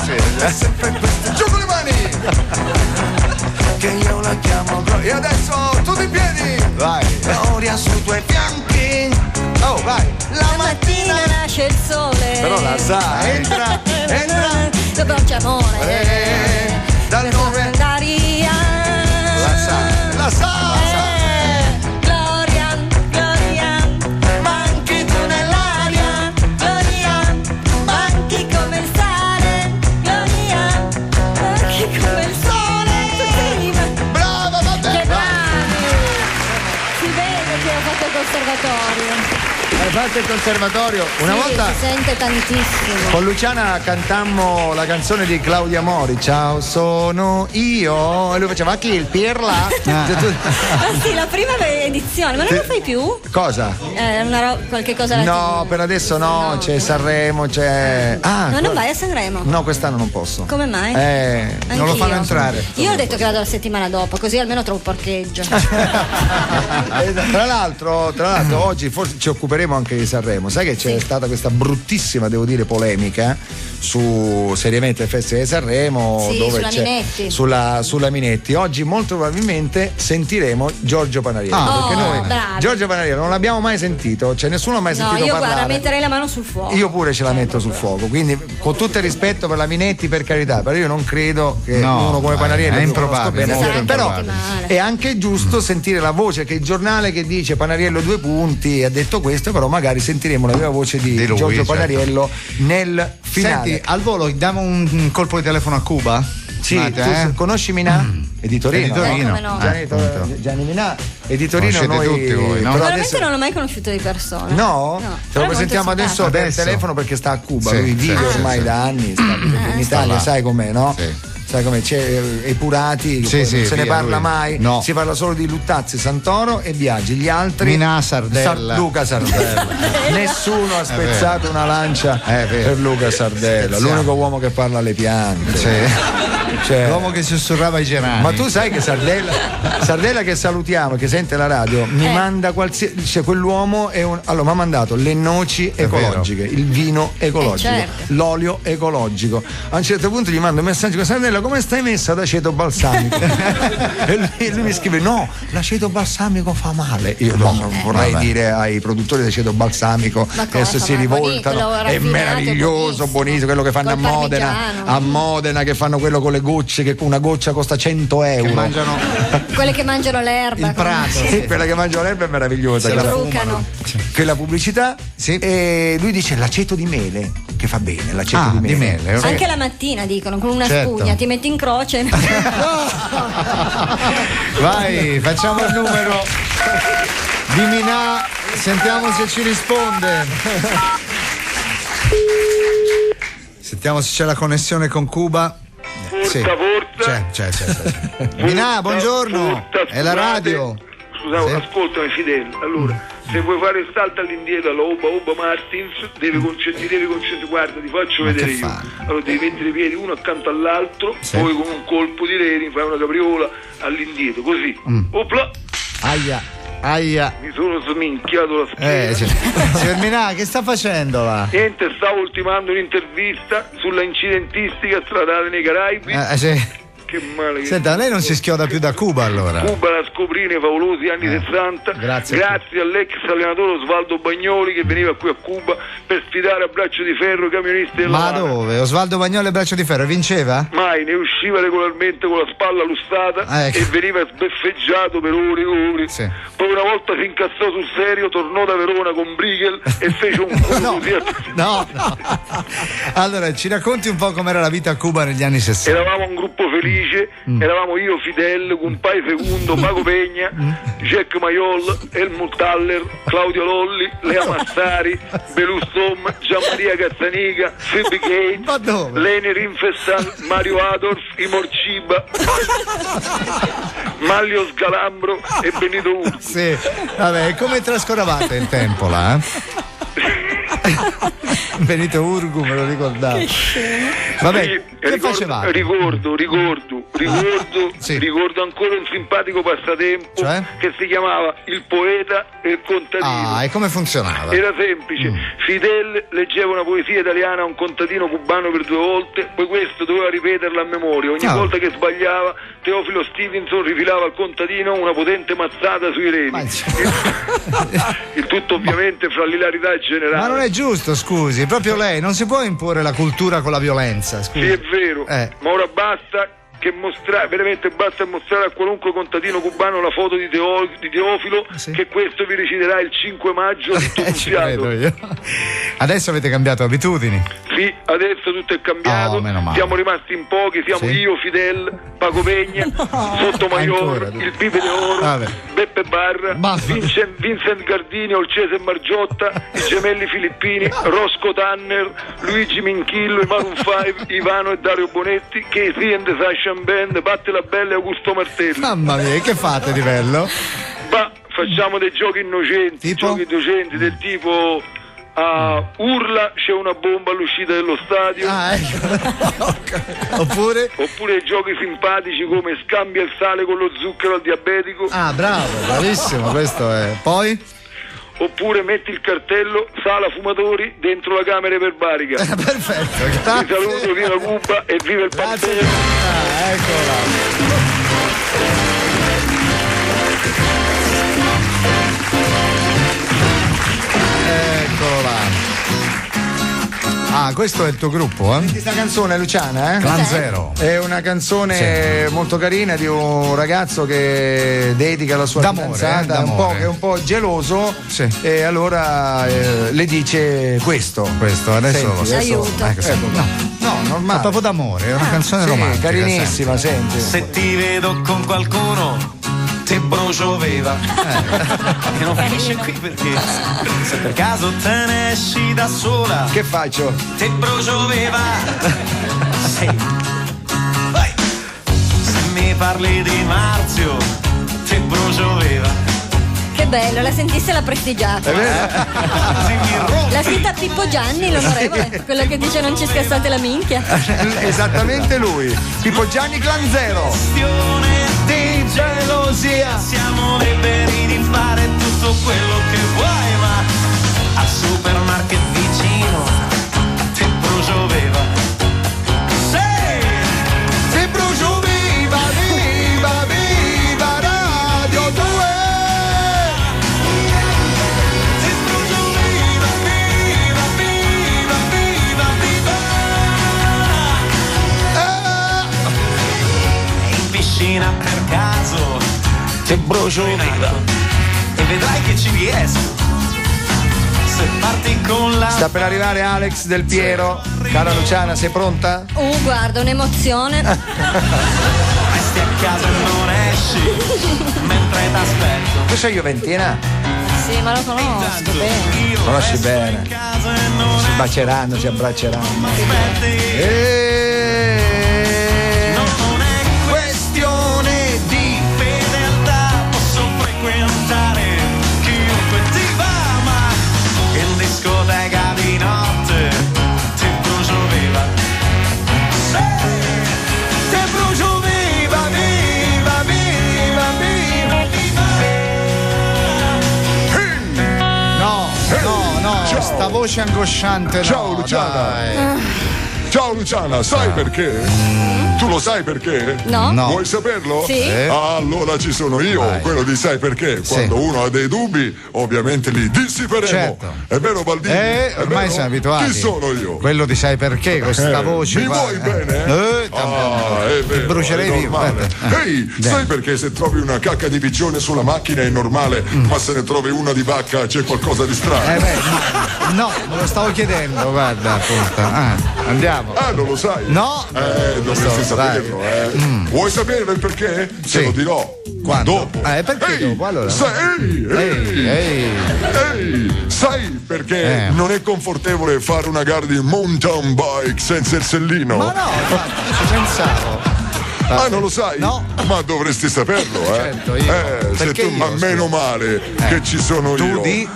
Speaker 2: sempre questa, giù con le mani. Che io la chiamo Gloria. E adesso tutti in piedi. Vai. Gloria sui tuoi fianchi. Oh, vai.
Speaker 6: La mattina nasce il sole.
Speaker 2: Però la sa, entra.
Speaker 6: Dopo c'è amore.
Speaker 2: Dal nome
Speaker 6: Daria.
Speaker 2: La sa.
Speaker 6: Gloria, manchi tu nell'aria. Gloria, manchi come il sale. Gloria, manchi come il sole.
Speaker 2: Brava, vabbè.
Speaker 6: Che bravi! Si vede che ho fatto il conservatorio.
Speaker 2: Hai fatto il conservatorio? Una volta
Speaker 6: si sente tantissimo.
Speaker 2: con Luciana cantammo la canzone di Claudia Mori, Ciao sono io, e lui faceva chi il Pirla?
Speaker 6: Ah sì, la prima edizione, ma non lo fai più?
Speaker 2: Cosa?
Speaker 6: Qualche cosa alla
Speaker 2: No,
Speaker 6: TV.
Speaker 2: per adesso no, c'è Sanremo, c'è.
Speaker 6: Ma non vai a Sanremo?
Speaker 2: No, quest'anno non posso.
Speaker 6: Come mai?
Speaker 2: Non lo fanno entrare.
Speaker 6: Io ho detto che vado la settimana dopo, così almeno trovo parcheggio.
Speaker 2: Tra l'altro oggi forse ci occuperemo anche di Sanremo. Sai che c'è stata questa bruttissima, devo dire, polemica su seriamente il Festival di Sanremo, dove
Speaker 6: sulla
Speaker 2: c'è
Speaker 6: Minetti.
Speaker 2: sulla Minetti. Oggi molto probabilmente sentiremo Giorgio Panariello, perché noi
Speaker 6: bravi.
Speaker 2: Giorgio Panariello non l'abbiamo mai sentito, cioè nessuno ha mai sentito
Speaker 6: io
Speaker 2: parlare.
Speaker 6: guarda, metterei la mano sul fuoco.
Speaker 2: Io pure ce la metto sul fuoco, quindi con tutto il rispetto per la Minetti, per carità, però io non credo che uno come Panariello,
Speaker 1: è improbabile,
Speaker 2: però è anche giusto sentire la voce, che il giornale che dice Panariello 2 punti ha detto questo, però magari sentiremo la vera voce di
Speaker 1: lui,
Speaker 2: Giorgio Panariello nel finale.
Speaker 1: Senti, al volo diamo un colpo di telefono a Cuba?
Speaker 2: Sì, tu conosci Minà? È di Torino.
Speaker 6: come no?
Speaker 2: Gianni Minà è di Torino.
Speaker 1: Noi tutti voi, no?
Speaker 6: Veramente non l'ho mai conosciuto di persona.
Speaker 2: No? Te lo presentiamo adesso per telefono perché sta a Cuba. Lui vive ormai da anni, sta in Italia, sai com'è, no?
Speaker 1: Sì.
Speaker 2: Sai come c'è Epurati, non se ne parla mai, si parla solo di Luttazzi, Santoro e Biagi, gli altri
Speaker 1: Minà, Sardella,
Speaker 2: Luca Sardella. Nessuno ha spezzato una lancia per Luca Sardella, l'unico uomo che parla alle piante.
Speaker 1: L'uomo che sussurrava i gerani.
Speaker 2: Ma tu sai che Sardella che salutiamo, che sente la radio, mi manda qualsiasi, cioè quell'uomo è allora mi ha mandato le noci ecologiche, il vino ecologico, l'olio ecologico. A un certo punto gli mando un messaggio con Sardella, come stai messa ad aceto balsamico? e lui mi scrive no, l'aceto balsamico fa male. Io non vorrei dire ai produttori di aceto balsamico che adesso si rivoltano, è meraviglioso, buonissimo, quello che fanno a Modena che fanno quello con le gocce, che una goccia costa 100 euro, che
Speaker 1: mangiano
Speaker 6: quelle che mangiano l'erba,
Speaker 1: il prato,
Speaker 2: quella che mangiano l'erba è meravigliosa, quella pubblicità. E lui dice l'aceto di mele che fa bene, l'aceto di mele.
Speaker 6: Anche la mattina dicono con una spugna ti metti in croce.
Speaker 1: Vai, facciamo il numero di Minà, sentiamo se ci risponde. Sentiamo se c'è la connessione con Cuba.
Speaker 4: Forza.
Speaker 1: C'è. Minà, buongiorno. È la radio.
Speaker 4: Scusate, ascoltami Fidel. Allora, se vuoi fare il salto all'indietro alla Oba Martins, ti devi concentrare, guarda, ti faccio vedere io. Allora devi mettere i piedi uno accanto all'altro, poi con un colpo di reni fai una capriola all'indietro, così. Opla!
Speaker 1: Aia.
Speaker 4: Mi sono sminchiato la schiena.
Speaker 1: Signor Minà, che sta facendo là?
Speaker 4: Niente, stavo ultimando un'intervista sulla incidentistica stradale nei Caraibi. Che male.
Speaker 1: Senta, lei non si schioda più da Cuba allora?
Speaker 4: Cuba la scoprì nei favolosi anni 60 grazie all'ex allenatore Osvaldo Bagnoli che veniva qui a Cuba per sfidare a braccio di ferro i camionisti della
Speaker 1: Ma dove? Osvaldo Bagnoli a braccio di ferro vinceva?
Speaker 4: Mai, ne usciva regolarmente con la spalla lustrata e veniva sbeffeggiato per ore e ore. Poi una volta si incazzò sul serio, tornò da Verona con Brighel e fece un culo
Speaker 1: no. Allora ci racconti un po' com'era la vita a Cuba negli anni 60.
Speaker 4: Eravamo un gruppo felice, eravamo io, Fidel, Cumpai Fecundo, Paco Pegna, Jack Maiol, Helmut Haller, Claudio Lolli, Lea Massari, Belustom, Gianmaria Cazzanica, Phoebe Gates, Leni Rinfessan, Mario Adolf, Imor Ciba, Maglio Sgalambro e Benito Urso.
Speaker 1: Sì, vabbè, come trascorravate il tempo là? Benito Urgu, me lo ricordavo. Vabbè, che facevate?
Speaker 9: Ricordo ancora un simpatico passatempo,
Speaker 1: cioè?
Speaker 9: Che si chiamava Il poeta e il contadino.
Speaker 1: Ah, e come funzionava?
Speaker 9: Era semplice. Fidel leggeva una poesia italiana a un contadino cubano per 2 volte, poi questo doveva ripeterla a memoria. Ogni volta che sbagliava, Teofilo Stevenson rifilava al contadino una potente mazzata sui reni. Il tutto ovviamente fra l'ilarità generale.
Speaker 1: Ma non è giusto, scusi, proprio lei non si può imporre la cultura con la violenza, scusi.
Speaker 9: Sì, è vero, ma ora basta che veramente basta mostrare a qualunque contadino cubano la foto di Teofilo, che questo vi reciterà il 5 maggio tutto
Speaker 1: ci credo io. Adesso avete cambiato abitudini?
Speaker 9: Sì, adesso tutto è cambiato, siamo rimasti in pochi, siamo io, Fidel, Paco Pegna, Sottomayor, il Pipe de Oro, Beppe Barra, Vincent Gardini, Olcese Margiotta, i gemelli filippini, Roscoe Tanner, Luigi Minchillo, i Maroon 5, Ivano e Dario Bonetti, Casey and the Sasha Band, Patti la Bella e Augusto Martelli.
Speaker 1: Mamma mia, che fate di bello?
Speaker 9: Ma facciamo dei giochi innocenti, giochi innocenti del tipo urla, c'è una bomba all'uscita dello stadio.
Speaker 1: Oppure
Speaker 9: giochi simpatici come scambia il sale con lo zucchero al diabetico.
Speaker 1: Ah, bravo, bravissimo, questo è. Poi?
Speaker 9: Oppure metti il cartello sala fumatori dentro la camera iperbarica.
Speaker 1: Perfetto,
Speaker 9: grazie. Ti saluto, viva Cuba e viva il Pantera.
Speaker 1: Eccola. Ah, questo è il tuo gruppo, eh?
Speaker 2: Questa canzone, Luciana,
Speaker 1: Clan Zero.
Speaker 2: È una canzone molto carina di un ragazzo che dedica la sua fidanzata, che è un po' geloso, e allora le dice questo.
Speaker 1: Questo, adesso lo so.
Speaker 6: Aiuto.
Speaker 2: No, normale.
Speaker 1: È proprio d'amore, è una canzone romantica.
Speaker 2: Carinissima, senti.
Speaker 5: Se ti vedo con qualcuno te brucio viva. E non finisce qui perché se per caso te ne esci da sola,
Speaker 2: che faccio?
Speaker 5: Te brucio viva. Sì. Vai. Se mi parli di Marzio te brucio viva.
Speaker 6: Che bello, la sentisse l'ha prestigiata. L'ha scritta Pippo Gianni, l'onorevole, quello che dice non ci scassate la minchia.
Speaker 2: Esattamente lui, Pippo Gianni, Clan Zero.
Speaker 5: Di gelosia siamo liberi di fare tutto quello che vuoi, ma al supermarket vicino ti brucio viva.
Speaker 2: Ti brucio viva, viva, viva Radio 2.
Speaker 5: Ti brucio viva, viva, viva, viva, viva. In piscina per caso ti brucio viva e vedrai che ci riesco. Se parti con la
Speaker 2: Sta per arrivare Alex Del Piero. Cara Luciana, sei pronta?
Speaker 6: Guarda, un'emozione.
Speaker 5: Resti a casa e non esci mentre t'aspetto.
Speaker 2: Tu sei Juventina?
Speaker 6: Sì, ma lo conosco bene.
Speaker 2: Conosci bene. Si baceranno, si abbracceranno.
Speaker 5: Non è questione di fedeltà, posso frequentare chiunque ti va, ma in discoteca di notte ti brucio viva. Ti brucio viva, viva, viva, viva, viva.
Speaker 1: No, sta voce angosciante.
Speaker 11: Ciao Luciana. Ciao Luciana, sai perché? Tu lo sai perché?
Speaker 6: No.
Speaker 11: Vuoi saperlo?
Speaker 6: Sì.
Speaker 11: Allora ci sono io, quello di sai perché? Quando uno ha dei dubbi, ovviamente li dissiperemo.
Speaker 1: Certo.
Speaker 11: È vero Baldini?
Speaker 1: Ormai siamo abituati.
Speaker 11: Chi sono io?
Speaker 1: Quello di sai perché, con questa voce.
Speaker 11: Mi vuoi bene? È vero.
Speaker 1: Brucerei vivo.
Speaker 11: Ehi, sai perché se trovi una cacca di piccione sulla macchina è normale, ma se ne trovi una di vacca c'è qualcosa di strano?
Speaker 1: No, me lo stavo chiedendo, guarda, appunto. Andiamo.
Speaker 11: Non lo sai?
Speaker 1: No.
Speaker 11: Dovresti saperlo, Vuoi sapere il perché? Te lo dirò.
Speaker 1: Quando?
Speaker 11: Dopo.
Speaker 1: Perché dopo? Allora.
Speaker 11: Sai perché non è confortevole fare una gara di mountain bike senza il sellino?
Speaker 1: Ma no, ci pensavo.
Speaker 11: Non lo sai?
Speaker 1: No.
Speaker 11: Ma dovresti saperlo,
Speaker 1: Certo, io.
Speaker 11: Se tu, ma meno male che ci sono
Speaker 1: tu
Speaker 11: io.
Speaker 1: Di?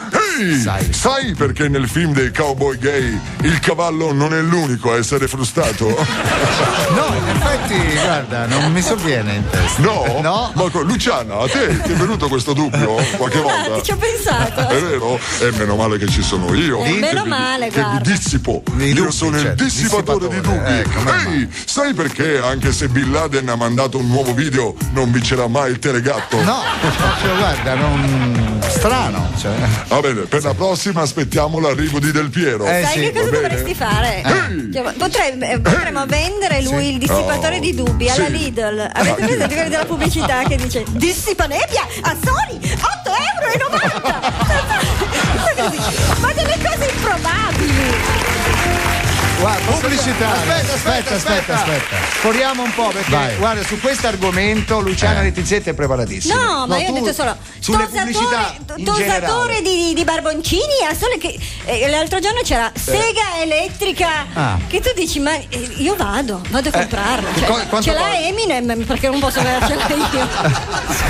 Speaker 11: Sai perché nel film dei cowboy gay il cavallo non è l'unico a essere frustato?
Speaker 1: No, in effetti, guarda, non mi sovviene in testa.
Speaker 11: No? Ma Luciana, a te ti è venuto questo dubbio qualche volta?
Speaker 6: Ci ho pensato.
Speaker 11: È vero? E meno male che ci sono io.
Speaker 6: Meno male,
Speaker 11: che
Speaker 6: guarda.
Speaker 11: vi dissipo. Io sono il dissipatore di dubbi. Ehi, sai perché anche se Bin Laden ha mandato un nuovo video non vincerà mai il telegatto?
Speaker 1: No, proprio guarda, strano. Cioè.
Speaker 11: Va bene, per la prossima aspettiamo l'arrivo di Del Piero.
Speaker 6: Sai che cosa dovresti fare? Potremmo vendere lui il dissipatore di dubbi alla Lidl. Avete presente quelli della pubblicità che dice dissipa nebbia a soli 8,90 €? Ma delle cose improbabili.
Speaker 1: Guarda, pubblicità. Aspetta.
Speaker 2: Sforiamo un po' perché guarda, su questo argomento Luciana Letizzetti è preparatissima.
Speaker 6: No, ma io ho detto solo
Speaker 2: sulle pubblicità
Speaker 6: tosatore di barboncini a sole che l'altro giorno c'era sega elettrica che tu dici ma io vado a comprarla. Cioè, ce l'ha Eminem perché non posso avercela io.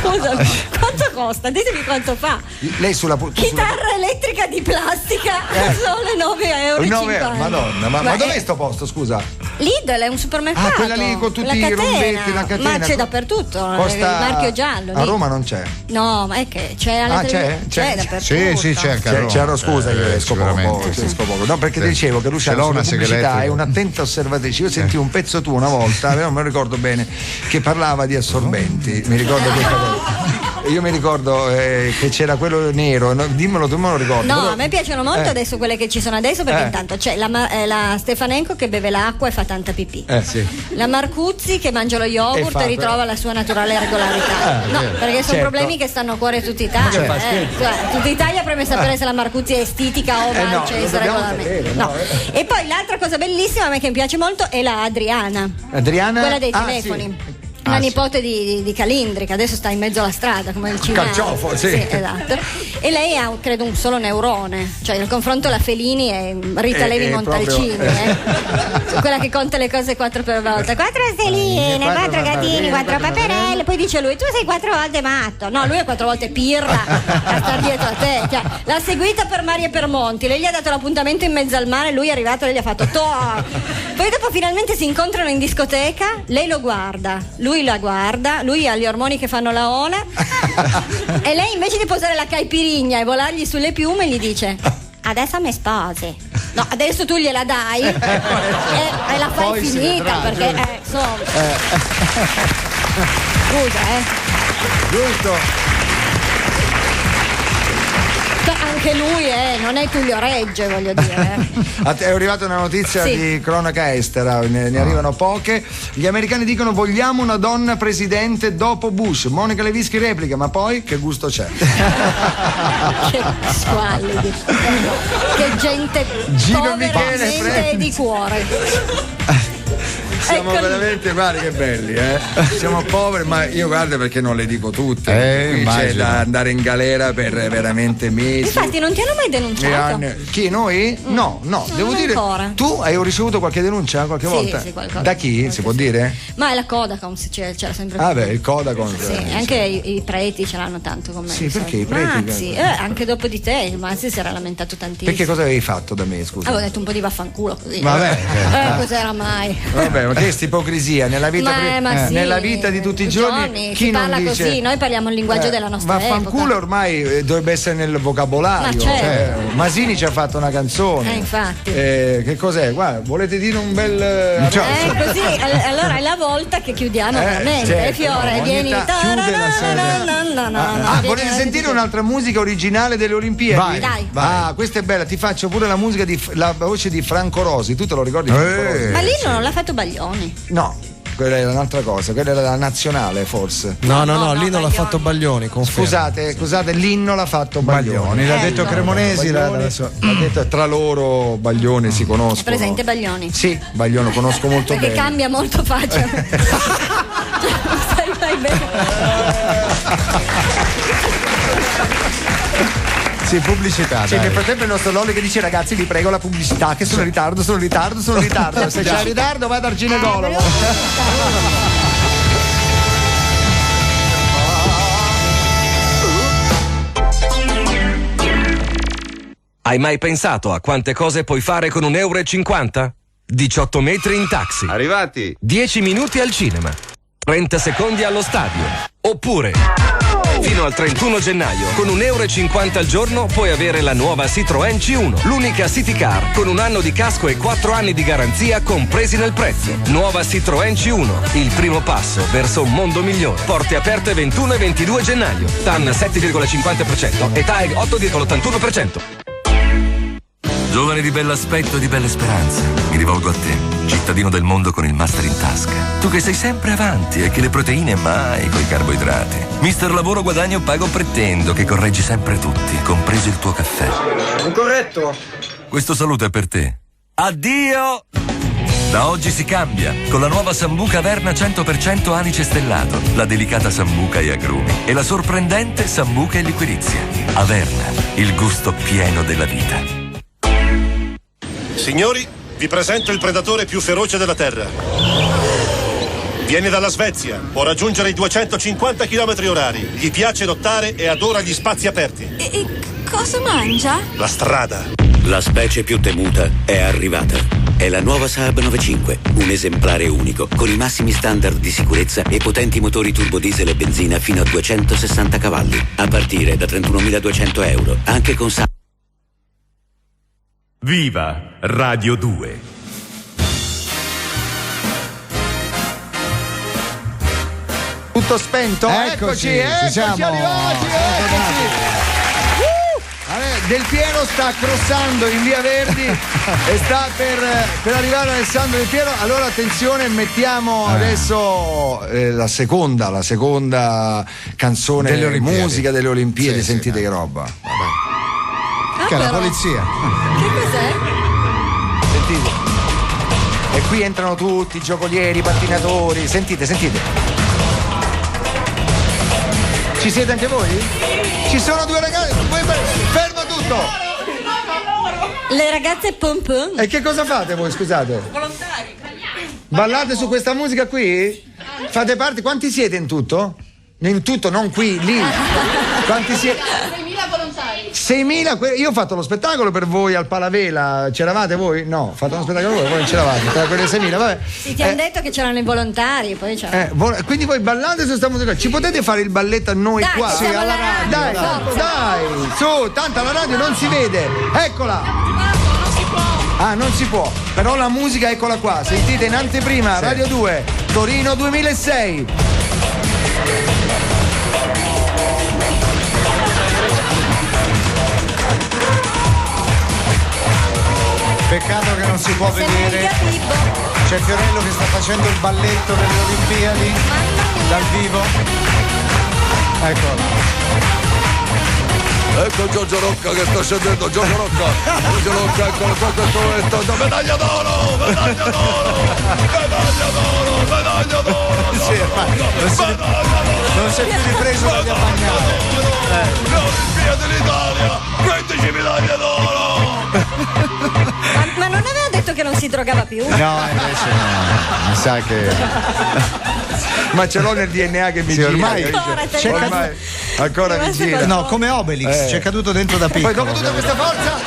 Speaker 6: Scusami, quanto costa? Ditemi quanto fa.
Speaker 2: Lei sulla
Speaker 6: chitarra elettrica di plastica solo 9,50 €.
Speaker 2: Madonna, ma dov'è sto posto, scusa?
Speaker 6: Lidl è un supermercato.
Speaker 2: Quella lì con tutti i rombetti, la catena.
Speaker 6: Ma c'è dappertutto, il marchio giallo.
Speaker 2: A Roma non c'è.
Speaker 6: No, ma è che c'è alla
Speaker 2: c'è
Speaker 6: dappertutto.
Speaker 1: Sì, c'è anche a Roma.
Speaker 2: C'ero, scusa, io esco poco. No, perché dicevo che Luciano sulla pubblicità è un'attenta osservatrice. Io sentii un pezzo tuo una volta, non me lo ricordo bene, che parlava di assorbenti. Mi ricordo questa cosa. Io mi ricordo che c'era quello nero, dimmelo, tu me lo ricordi.
Speaker 6: No, a me piacciono molto adesso quelle che ci sono adesso perché intanto c'è la Stefanenko che beve l'acqua e fa tanta pipì. La Marcuzzi che mangia lo yogurt e ritrova la sua naturale regolarità. Perché sono problemi che stanno a cuore a tutta Italia. Tutta Italia preme sapere se la Marcuzzi è estetica o marcese regolarmente. E poi l'altra cosa bellissima a me che mi piace molto è la Adriana. Quella dei telefoni. La nipote di Calindri, che adesso sta in mezzo alla strada come il cinese.
Speaker 2: Calciofo,
Speaker 6: sì, esatto. E lei ha credo un solo neurone, cioè il confronto la Felini e Rita Levi Montalcini, quella che conta le cose 4 per volta. 4 stelline, 4 gattini, 4 paperelle. Poi dice lui: tu sei 4 volte matto. No, lui è 4 volte pirla a star dietro a te. Cioè, l'ha seguita per mari e per monti. Lei gli ha dato l'appuntamento in mezzo al mare. Lui è arrivato e gli ha fatto toh. Poi dopo finalmente si incontrano in discoteca. Lei lo guarda, lui la guarda, lui ha gli ormoni che fanno la ola e lei invece di posare la caipirigna e volargli sulle piume gli dice: adesso mi sposi. No, adesso tu gliela dai e la fai poi finita perché insomma scusa
Speaker 2: giusto.
Speaker 6: Anche lui non è Tullio Regge, voglio dire.
Speaker 2: È arrivata una notizia di cronaca estera, ne arrivano poche. Gli americani dicono: vogliamo una donna presidente dopo Bush. Monica Lewinsky replica: ma poi che gusto c'è?
Speaker 6: Che squallidi, che gente povera e di cuore.
Speaker 2: Siamo veramente, guarda che belli, siamo poveri, ma io guarda perché non le dico tutte. C'è da andare in galera per veramente mesi.
Speaker 6: Infatti non ti hanno mai denunciato?
Speaker 2: Chi, noi? No, devo dire ancora. Tu hai ricevuto qualche denuncia qualche volta?
Speaker 6: Sì, qualcosa.
Speaker 2: Da chi? Si può dire?
Speaker 6: Ma è la Codacom, c'era sempre.
Speaker 2: Il Codacom.
Speaker 6: Sì, anche i preti ce l'hanno tanto con me.
Speaker 2: Sì, perché i preti?
Speaker 6: Mazzi, anche dopo di te, il Mazzi si era lamentato tantissimo.
Speaker 2: Perché cosa avevi fatto da me, scusa?
Speaker 6: Avevo detto un po' di vaffanculo così.
Speaker 2: Vabbè.
Speaker 6: Cos'era mai?
Speaker 2: Vabbè, ma che ipocrisia nella vita, nella vita di tutti i giorni. Chi
Speaker 6: parla
Speaker 2: non dice,
Speaker 6: così? Noi parliamo il linguaggio della nostra epoca.
Speaker 2: Vaffanculo ormai dovrebbe essere nel vocabolario.
Speaker 6: Ma certo.
Speaker 2: Masini ci ha fatto una canzone.
Speaker 6: Infatti.
Speaker 2: Che cos'è? Guarda, volete dire un bel.
Speaker 6: Così, allora è la volta che chiudiamo veramente.
Speaker 2: Certo,
Speaker 6: Fiore, vieni.
Speaker 2: Volete sentire un'altra musica originale delle Olimpiadi?
Speaker 6: Vai.
Speaker 2: Questa è bella, ti faccio pure la musica la voce di Franco Rosi. Tu te lo ricordi?
Speaker 6: Ma lì non l'ha fatto Baglioni.
Speaker 2: No, quella era un'altra cosa, quella era la nazionale forse.
Speaker 3: No, l'inno l'ha fatto Baglioni, confermo.
Speaker 2: Scusate, l'inno l'ha fatto Baglioni.
Speaker 3: L'ha detto Cremonesi, l'ha
Speaker 2: detto tra loro Baglioni si conoscono.
Speaker 6: È presente Baglioni?
Speaker 2: Sì, Baglioni lo conosco molto bene.
Speaker 6: Perché cambia molto faccia. Sai mai bene.
Speaker 1: Sì, pubblicità.
Speaker 2: Nel frattempo il nostro Lolli che dice: ragazzi, vi prego la pubblicità, che sono in ritardo. Se c'è in ritardo vai dal ginecologo.
Speaker 12: Hai mai pensato a quante cose puoi fare con €1,50? 18 metri in taxi.
Speaker 13: Arrivati.
Speaker 12: 10 minuti al cinema. 30 secondi allo stadio. Oppure, fino al 31 gennaio, con €1,50 al giorno puoi avere la nuova Citroën C1, l'unica city car con 1 anno di casco e 4 anni di garanzia compresi nel prezzo. Nuova Citroën C1, il primo passo verso un mondo migliore. Porte aperte 21 e 22 gennaio. TAN 7,50% e TAEG 8,81%.
Speaker 14: Giovane di bell'aspetto e di belle speranze, mi rivolgo a te, cittadino del mondo con il master in tasca. Tu che sei sempre avanti e che le proteine mai coi carboidrati. Mister Lavoro Guadagno Pago Pretendo che correggi sempre tutti, compreso il tuo caffè.
Speaker 2: Corretto.
Speaker 14: Questo saluto è per te. Addio! Da oggi si cambia, con la nuova Sambuca Averna 100% anice stellato, la delicata Sambuca e agrumi e la sorprendente Sambuca e liquirizia. Averna, il gusto pieno della vita.
Speaker 15: Signori, vi presento il predatore più feroce della Terra. Viene dalla Svezia, può raggiungere i 250 km/h. Gli piace lottare e adora gli spazi aperti.
Speaker 16: E cosa mangia?
Speaker 15: La strada.
Speaker 17: La specie più temuta è arrivata. È la nuova Saab 95, un esemplare unico, con i massimi standard di sicurezza e potenti motori turbodiesel e benzina fino a 260 cavalli. A partire da €31.200, anche con Saab.
Speaker 18: Viva Radio 2.
Speaker 2: Tutto spento? Eccoci
Speaker 1: siamo.
Speaker 2: arrivati, eccoci. Del Piero sta crossando in via Verdi e sta per arrivare Alessandro Del Piero. Allora attenzione, mettiamo adesso la seconda canzone
Speaker 1: delle Olimpiadi.
Speaker 2: Musica delle Olimpiadi.
Speaker 1: Sì,
Speaker 2: sentite
Speaker 1: sì,
Speaker 2: che roba.
Speaker 1: Che è la polizia.
Speaker 6: Che cos'è?
Speaker 2: Sentite. E qui entrano tutti i giocolieri, i pattinatori. Sentite. Ci siete anche voi? Ci sono 2 ragazzi. Fermo tutto.
Speaker 6: Le ragazze pom pom.
Speaker 2: E che cosa fate voi, scusate?
Speaker 16: Volontari.
Speaker 2: Ballate su questa musica qui? Fate parte? Quanti siete in tutto? In tutto, non qui, lì. Quanti siete?
Speaker 16: 6.000 volontari.
Speaker 2: 6.000? Io ho fatto lo spettacolo per voi al Palavela. C'eravate voi? No, ho fatto uno spettacolo per voi non c'eravate. Tra quelle 6.000, vabbè.
Speaker 6: Sì, ti hanno detto che c'erano i volontari, poi c'erano.
Speaker 2: Quindi voi ballate su questa musica. Ci potete fare il balletto a noi
Speaker 6: Dai,
Speaker 2: qua?
Speaker 6: sì, alla radio.
Speaker 2: Dai, su, tanto la radio non si vede. Eccola. Non si può. Però la musica eccola qua. Sentite in anteprima, sì. Radio 2, Torino 2006.
Speaker 1: Peccato che non si può vedere. C'è Fiorello che sta facendo il balletto delle Olimpiadi dal vivo. Eccolo.
Speaker 11: Ecco Giorgio Rocca che sta scendendo. Giorgio Rocca, eccolo qua, questo medaglia d'oro.
Speaker 1: Sì, non si è più ripreso dagli abbagnati.
Speaker 11: Le Olimpiadi d'Italia, 15 medaglie d'oro.
Speaker 6: Ma non aveva detto che non si drogava più?
Speaker 1: No, invece no. Mi sa che.
Speaker 2: Ma ce l'ho nel DNA che mi
Speaker 1: sì,
Speaker 2: gira.
Speaker 1: Ormai
Speaker 2: ancora mi gira.
Speaker 1: No, come Obelix, c'è caduto dentro da piccolo.
Speaker 2: Poi dopo tutta questa forza,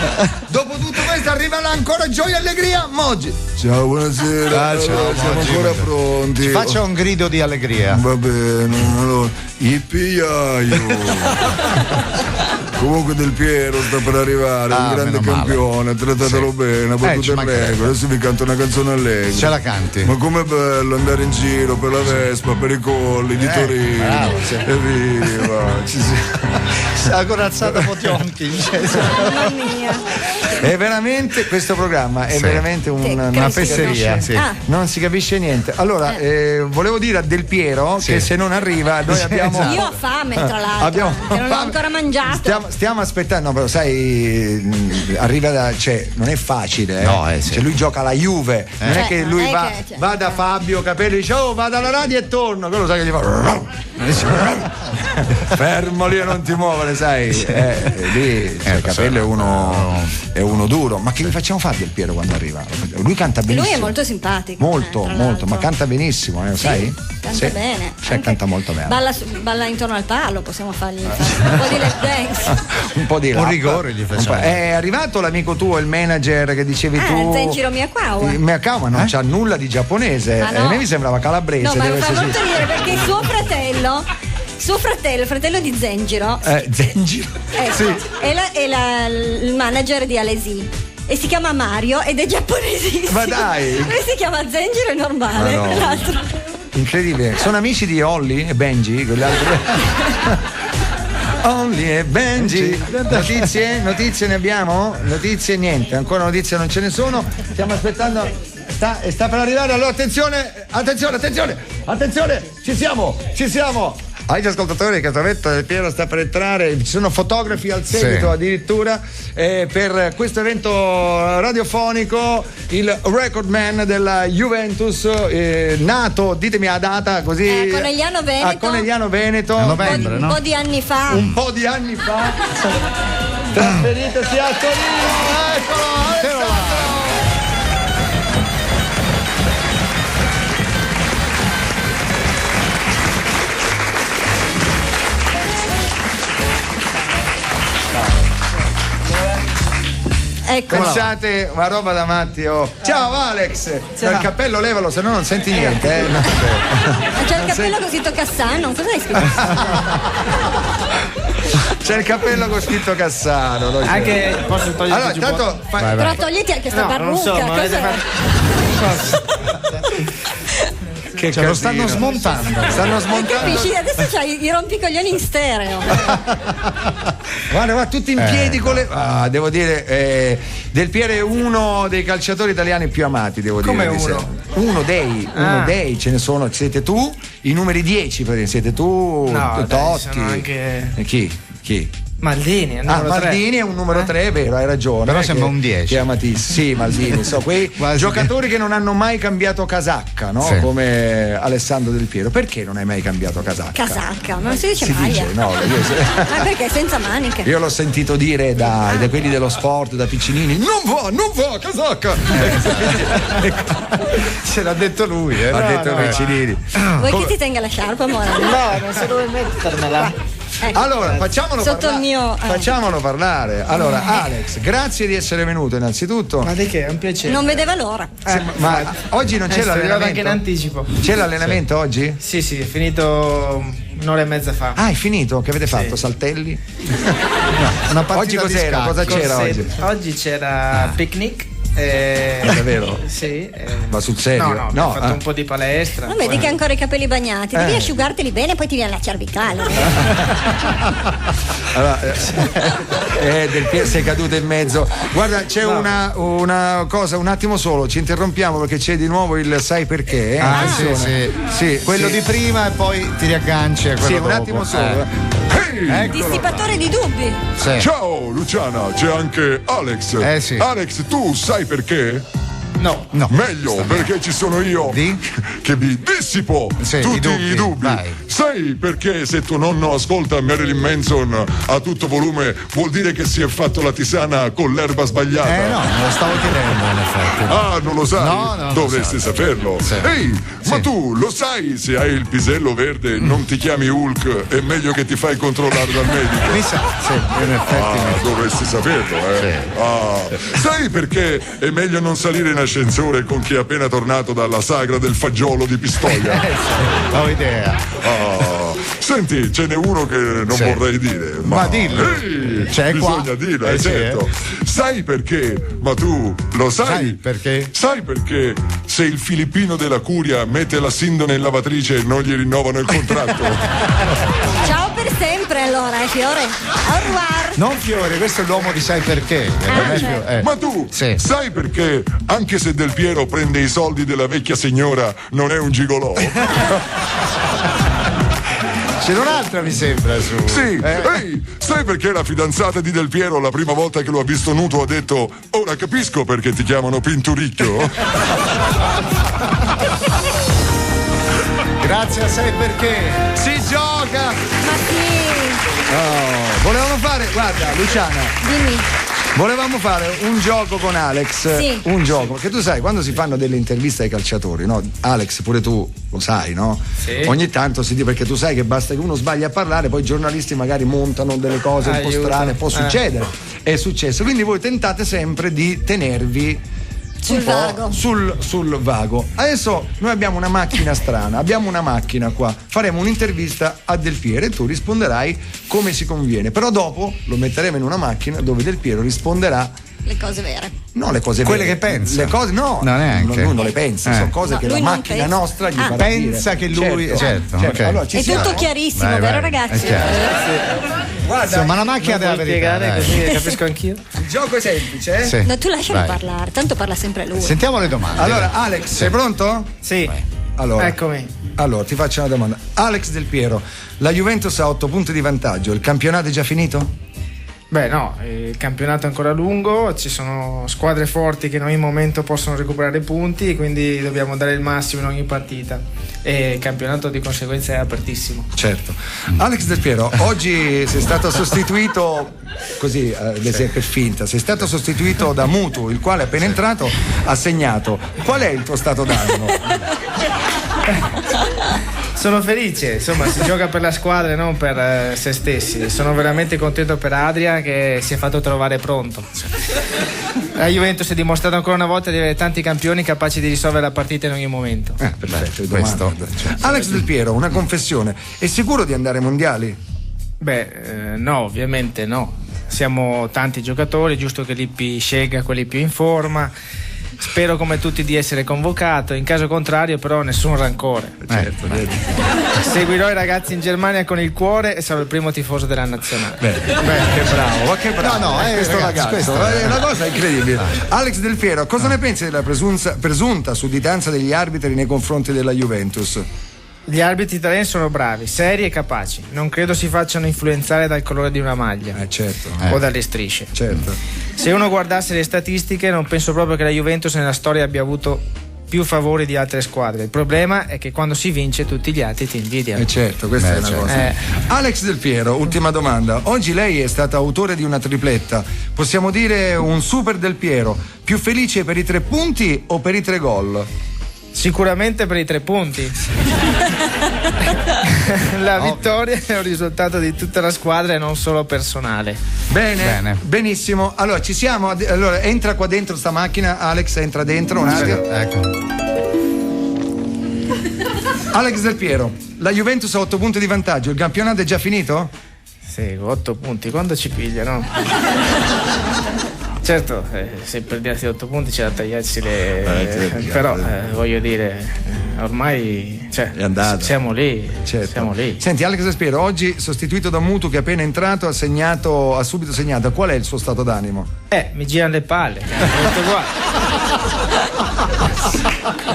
Speaker 2: dopo tutto questo arriva ancora gioia e allegria. Moggi.
Speaker 11: Ciao, buonasera.
Speaker 1: Ciao,
Speaker 11: siamo ancora pronti.
Speaker 1: Ci faccia un grido di allegria.
Speaker 11: Va bene, allora, Comunque Del Piero sta per arrivare, un grande campione, trattatelo bene, ha battuto il record. Adesso vi canto una canzone allegra.
Speaker 1: Ce la canti?
Speaker 11: Ma com'è bello andare in giro per la Vespa, per i colli di Torino.
Speaker 1: Bravo,
Speaker 11: Evviva!
Speaker 1: Ha corazzato Potionkin.
Speaker 6: Mamma mia.
Speaker 2: È veramente, questo programma è veramente una fesseria. Non si capisce niente. Allora, volevo dire a Del Piero che se non arriva, noi abbiamo.
Speaker 6: Io ho fame, tra l'altro. Che non ho ancora mangiato.
Speaker 2: Stiamo aspettando, no, però sai, arriva non è facile.
Speaker 1: No,
Speaker 2: cioè, lui gioca alla Juve. Non è che lui va da Fabio Capelli e dice vado alla radio e torno. Quello sai che gli fa. Fermo lì e non ti muovere, sai. Lì Capelli è uno duro. Ma che gli facciamo fare Del Piero quando arriva? Lui canta benissimo.
Speaker 6: Lui è molto simpatico.
Speaker 2: Molto, ma canta benissimo,
Speaker 6: sì,
Speaker 2: sai?
Speaker 6: Canta bene.
Speaker 2: Cioè, canta molto bene.
Speaker 6: Balla intorno al palo, possiamo fargli un po' di lap dance.
Speaker 2: Un po' di
Speaker 1: un rigore gli facciamo.
Speaker 2: È arrivato l'amico tuo, il manager che dicevi tu.
Speaker 6: Zenjiro Miyakawa.
Speaker 2: Miyakawa non c'ha nulla di giapponese.
Speaker 6: Ah, no?
Speaker 2: A me mi sembrava calabrese.
Speaker 6: No, ma lo fa molto ridere perché il fratello di Zenjiro.
Speaker 2: Zenjiro?
Speaker 6: Sì. È il manager di Alesi. E si chiama Mario ed è giapponesissimo.
Speaker 2: Ma dai!
Speaker 6: Lui si chiama Zenjiro, è normale.
Speaker 2: No.
Speaker 6: L'altro.
Speaker 2: Incredibile. Sono amici di Holly e Benji, quegli altri. Holly e Benji. Notizie ne abbiamo? Notizie niente, ancora notizie non ce ne sono. Stiamo aspettando. Sta per arrivare, allora attenzione, ci siamo. Agli ascoltatori, che Del Piero sta per entrare, ci sono fotografi al seguito addirittura per questo evento radiofonico, il record man della Juventus, nato, ditemi la data così,
Speaker 6: Conegliano Veneto,
Speaker 2: a novembre,
Speaker 6: un po' di anni fa,
Speaker 2: trasferitosi a Torino, eccolo.
Speaker 6: Ecco.
Speaker 2: Pensate, una roba da matti. Ciao Alex. Ciao. Il cappello levalo, se no non senti niente.
Speaker 6: Ma c'è il cappello con scritto Cassano, cosa hai scritto?
Speaker 2: C'è il cappello con scritto Cassano.
Speaker 3: Anche posso togliere.
Speaker 2: Allora, tanto
Speaker 6: però togliti anche sta parrucca.
Speaker 3: Non so,
Speaker 2: che
Speaker 1: lo stanno smontando.
Speaker 6: Capisci? Adesso c'hai i rompicoglioni in stereo.
Speaker 2: Guarda, tutti in piedi con le. Devo dire, Del Piero è uno dei calciatori italiani più amati, devo dire.
Speaker 3: Come uno?
Speaker 2: Uno dei, ce ne sono, siete tu, i numeri 10, per siete tu, Totti.
Speaker 3: Sono anche.
Speaker 2: Chi?
Speaker 3: Maldini
Speaker 2: è un numero 3, vero, hai ragione.
Speaker 1: Però sembra un 10.
Speaker 2: Che è amatissimo. Sì, Maldini, quei giocatori che non hanno mai cambiato casacca, no? Sì. Come Alessandro Del Piero. Perché non hai mai cambiato casacca?
Speaker 6: Ma non si dice maglia.
Speaker 2: No,
Speaker 6: ma perché senza maniche?
Speaker 2: Io l'ho sentito dire da quelli dello sport, da piccinini, non va casacca.
Speaker 1: Ce l'ha detto lui,
Speaker 2: l'ha detto Piccinini.
Speaker 6: Vuoi che ti tenga la sciarpa, amore?
Speaker 3: No, non so dove mettermela.
Speaker 6: Ecco.
Speaker 2: Allora, facciamolo parlare. Allora, Alex, grazie di essere venuto innanzitutto.
Speaker 3: Ma di che? È un piacere.
Speaker 6: Non vedeva l'ora.
Speaker 2: Ma oggi non c'è l'allenamento?
Speaker 3: Anche in anticipo.
Speaker 2: C'è l'allenamento oggi?
Speaker 3: Sì, è finito un'ora e mezza fa.
Speaker 2: È finito? Che avete fatto? Saltelli?
Speaker 1: Una partita
Speaker 2: oggi cos'era? Cosa c'era oggi?
Speaker 3: Oggi c'era picnic.
Speaker 2: È vero?
Speaker 3: Sì.
Speaker 2: Ma sul serio?
Speaker 3: No, ho fatto un po' di palestra.
Speaker 6: Non vedi che hai ancora i capelli bagnati, devi asciugarteli bene e poi ti viene la cervicale.
Speaker 2: Allora, Del Piero sei caduto in mezzo. Guarda, c'è una cosa, un attimo solo, ci interrompiamo perché c'è di nuovo il sai perché.
Speaker 1: Sì. Quello di prima e poi ti riagganci a quello dopo.
Speaker 2: Un attimo solo.
Speaker 6: Dissipatore di dubbi.
Speaker 11: Sì. Ciao Luciana, c'è anche Alex.
Speaker 1: Sì.
Speaker 11: Alex, tu sai perché?
Speaker 1: No.
Speaker 11: Meglio, perché ci sono io che vi dissipo tutti i dubbi. Sai perché se tuo nonno ascolta Marilyn Manson a tutto volume vuol dire che si è fatto la tisana con l'erba sbagliata?
Speaker 1: No, me lo stavo chiedendo in effetti.
Speaker 11: Non lo sai?
Speaker 1: No,
Speaker 11: dovresti saperlo.
Speaker 1: Sì.
Speaker 11: Ehi, ma tu lo sai se hai il pisello verde non ti chiami Hulk, è meglio che ti fai controllare dal medico?
Speaker 1: Mi sa, in effetti.
Speaker 11: Dovresti saperlo, sai perché è meglio non salire in ascensore con chi è appena tornato dalla sagra del fagiolo di Pistoia?
Speaker 1: Ho idea.
Speaker 11: Senti, ce n'è uno che non vorrei dire.
Speaker 1: Ma dillo.
Speaker 11: Bisogna dirlo, certo. Sai perché? Ma tu lo sai?
Speaker 1: Sai perché?
Speaker 11: Sai perché se il filippino della curia mette la sindone in lavatrice non gli rinnovano il contratto?
Speaker 6: Ciao per sempre allora, Fiore. Au revoir.
Speaker 1: Non Fiore, questo è l'uomo di sai perché.
Speaker 11: Ma tu sai perché anche se Del Piero prende i soldi della vecchia signora non è un gigolò?
Speaker 1: C'è un'altra mi sembra su.
Speaker 11: Sì, ehi, sai perché la fidanzata di Del Piero la prima volta che lo ha visto nudo ha detto ora capisco perché ti chiamano Pinturicchio?
Speaker 1: Grazie a sai perché.
Speaker 2: Si gioca!
Speaker 6: Ma sì.
Speaker 2: Volevamo fare, guarda Luciana.
Speaker 6: Dimmi.
Speaker 2: Volevamo fare un gioco con Alex.
Speaker 6: Sì.
Speaker 2: Un gioco, perché tu sai, quando si fanno delle interviste ai calciatori, no? Alex, pure tu lo sai, no?
Speaker 3: Sì.
Speaker 2: Ogni tanto si dice, perché tu sai che basta che uno sbagli a parlare, poi i giornalisti magari montano delle cose un po' strane, può succedere. È successo. Quindi voi tentate sempre di tenervi
Speaker 6: sul vago.
Speaker 2: Sul vago. Adesso noi abbiamo una macchina strana, abbiamo una macchina qua, faremo un'intervista a Del Piero e tu risponderai come si conviene, però dopo lo metteremo in una macchina dove Del Piero risponderà
Speaker 6: le cose vere.
Speaker 2: No, le cose
Speaker 1: quelle
Speaker 2: vere.
Speaker 1: che pensa.
Speaker 2: Le cose no,
Speaker 1: neanche.
Speaker 2: lui non le pensa, sono cose che la macchina
Speaker 6: pensa.
Speaker 2: nostra gli farà
Speaker 1: pensa
Speaker 2: dire.
Speaker 1: che lui certo. Okay.
Speaker 2: Allora,
Speaker 6: è tutto chiarissimo,
Speaker 1: vai,
Speaker 6: vero
Speaker 1: vai.
Speaker 6: ragazzi?
Speaker 2: Guarda,
Speaker 1: insomma, la macchina della verità.
Speaker 3: Così capisco anch'io.
Speaker 2: Il gioco è semplice,
Speaker 1: Sì.
Speaker 6: No, tu lascialo
Speaker 1: Vai.
Speaker 6: parlare, tanto parla sempre lui.
Speaker 1: Sentiamo le domande.
Speaker 2: Allora, Alex, sei pronto?
Speaker 3: Sì.
Speaker 2: Allora,
Speaker 3: Eccomi.
Speaker 2: Allora, ti faccio una domanda. Alex Del Piero, la Juventus ha 8 punti di vantaggio, il campionato è già finito?
Speaker 3: Beh no, il campionato è ancora lungo, ci sono squadre forti che in ogni momento possono recuperare punti, quindi dobbiamo dare il massimo in ogni partita e il campionato di conseguenza è apertissimo.
Speaker 2: Certo. Alex Del Piero, oggi sei stato sostituito, così per finta, sei stato sostituito da Mutu, il quale appena entrato ha segnato. Qual è il tuo stato d'animo?
Speaker 3: Sono felice, insomma, si gioca per la squadra e non per se stessi. Sono veramente contento per Adria che si è fatto trovare pronto. La Juventus ha dimostrato ancora una volta di avere tanti campioni capaci di risolvere la partita in ogni momento.
Speaker 2: Perfetto,
Speaker 1: questo.
Speaker 2: Alex Del Piero, una confessione, è sicuro di andare ai mondiali?
Speaker 3: No, ovviamente no. Siamo tanti giocatori, è giusto che l'IP scelga quelli più in forma. Spero come tutti di essere convocato, in caso contrario però nessun rancore.
Speaker 2: Certo,
Speaker 3: Seguirò i ragazzi in Germania con il cuore e sarò il primo tifoso della nazionale.
Speaker 2: Che bravo, ma che bravo.
Speaker 1: No,
Speaker 2: questo ragazzo è una cosa incredibile. Alex Del Piero, cosa ne pensi della presunta sudditanza degli arbitri nei confronti della Juventus?
Speaker 3: Gli arbitri italiani sono bravi, seri e capaci. Non credo si facciano influenzare dal colore di una maglia
Speaker 2: certo.
Speaker 3: o dalle strisce.
Speaker 2: Certo.
Speaker 3: Se uno guardasse le statistiche non penso proprio che la Juventus nella storia abbia avuto più favori di altre squadre. Il problema è che quando si vince tutti gli altri ti invidiano.
Speaker 2: Certo, questa è una cosa. Alex Del Piero, ultima domanda. Oggi lei è stata autore di una tripletta. Possiamo dire un super Del Piero. Più felice per i 3 punti o per i 3 gol?
Speaker 3: Sicuramente per i 3 punti. La vittoria è un risultato di tutta la squadra e non solo personale.
Speaker 2: Bene. Benissimo. Allora ci siamo. Allora entra qua dentro sta macchina. Alex, entra dentro un attimo.
Speaker 1: Ecco.
Speaker 2: Alex Del Piero, la Juventus ha 8 punti di vantaggio, il campionato è già finito?
Speaker 3: Sì, 8 punti, quando ci pigliano? Certo, se perdiate 8 punti c'è da tagliarsi però voglio dire, ormai
Speaker 2: è andato.
Speaker 3: Siamo lì,
Speaker 2: certo.
Speaker 3: Siamo lì.
Speaker 2: Senti, Alex Del Piero, oggi sostituito da Mutu che è appena entrato ha subito segnato. Qual è il suo stato d'animo?
Speaker 3: Mi girano le palle, tutto qua.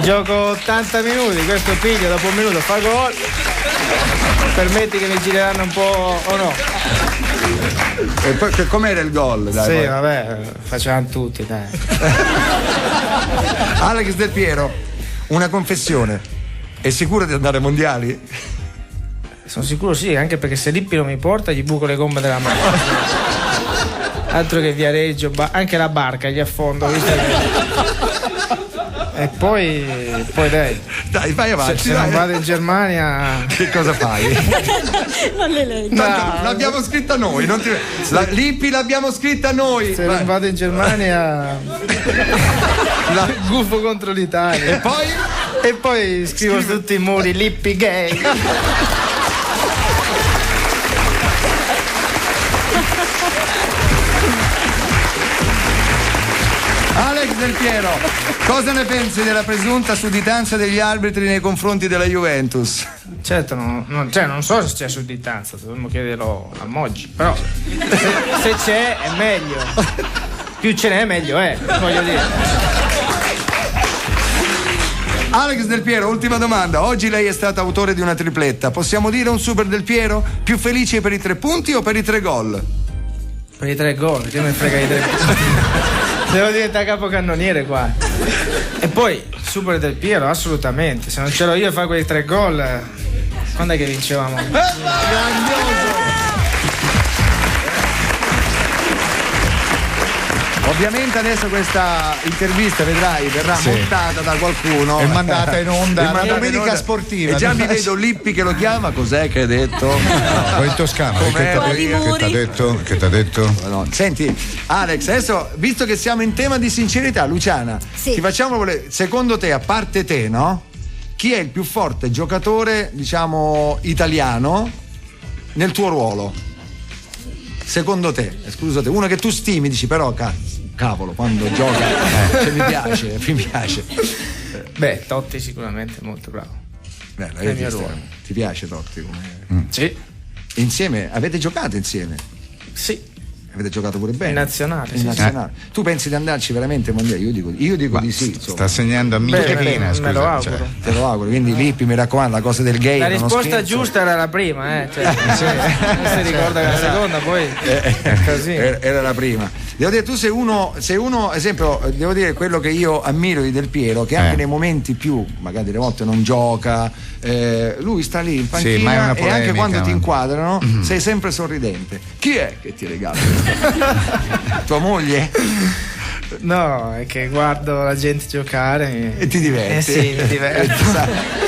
Speaker 3: Gioco 80 minuti, questo piglio dopo un minuto fa gol. Permetti che mi gireranno un po' o no?
Speaker 2: E poi com'era il gol? Dai,
Speaker 3: sì,
Speaker 2: poi.
Speaker 3: vabbè, facevano tutti, dai.
Speaker 2: Alex Del Piero, una confessione. È sicuro di andare ai mondiali?
Speaker 3: Sono sicuro sì, anche perché se Lippi non mi porta gli buco le gomme della macchina. Altro che Viareggio, anche la barca gli affondo, visto? E poi
Speaker 2: dai, vai avanti.
Speaker 3: Se non vado in Germania,
Speaker 2: che cosa fai?
Speaker 6: Non le leggo.
Speaker 2: Tanto l'abbiamo scritta noi, Lippi l'abbiamo scritta noi.
Speaker 3: Se non vado in Germania, gufo contro l'Italia. E poi scrivo su tutti i muri Lippi gay.
Speaker 2: Alex Del Piero, cosa ne pensi della presunta sudditanza degli arbitri nei confronti della Juventus?
Speaker 3: Certo, non so se c'è sudditanza, dovremmo chiederlo a Moggi, però se c'è è meglio, più ce n'è meglio è, voglio dire.
Speaker 2: Alex Del Piero, ultima domanda. Oggi lei è stata autore di una tripletta. Possiamo dire un super Del Piero? Più felice per i 3 punti o per i 3 gol?
Speaker 3: Per i 3 gol, che me frega i 3 punti. Devo diventare capocannoniere qua. E poi super Del Piero, assolutamente. Se non c'ero io a fare quei 3 gol, quando è che vincevamo?
Speaker 2: Grandioso! Ovviamente adesso questa intervista, vedrai, verrà montata da qualcuno
Speaker 1: e mandata in onda la domenica sportiva.
Speaker 2: E già mi vedo Lippi che lo chiama. Cos'è che hai detto?
Speaker 1: Poi in toscano. Che t'ha detto?
Speaker 2: No. Senti, Alex, adesso visto che siamo in tema di sincerità, Luciana, ti facciamo secondo te, a parte te, no? Chi è il più forte giocatore, diciamo, italiano nel tuo ruolo? Secondo te, escluso te, uno che tu stimi, dici però cavolo, quando gioca mi piace.
Speaker 3: Beh, Totti sicuramente molto bravo.
Speaker 2: Ti piace Totti? Sì. Insieme, avete giocato insieme?
Speaker 3: Sì.
Speaker 2: Avete giocato pure bene?
Speaker 3: In nazionale.
Speaker 2: Tu pensi di andarci veramente mondiali? Io dico di sì. Insomma.
Speaker 1: Sta segnando a Michelina, scusa.
Speaker 3: Me lo auguro.
Speaker 2: Te lo auguro. Quindi Lippi, mi raccomando, la cosa del gay.
Speaker 3: La risposta giusta era la prima, non si ricorda che la seconda poi così.
Speaker 2: Era la prima. Devo dire, tu sei uno, esempio, devo dire quello che io ammiro di Del Piero, che anche nei momenti più, magari delle volte non gioca, lui sta lì in panchina e anche quando ti inquadrano sei sempre sorridente. Chi è che ti regala? Tua moglie?
Speaker 3: No, è che guardo la gente giocare
Speaker 2: e ti diverti.
Speaker 3: Sì, mi diverto.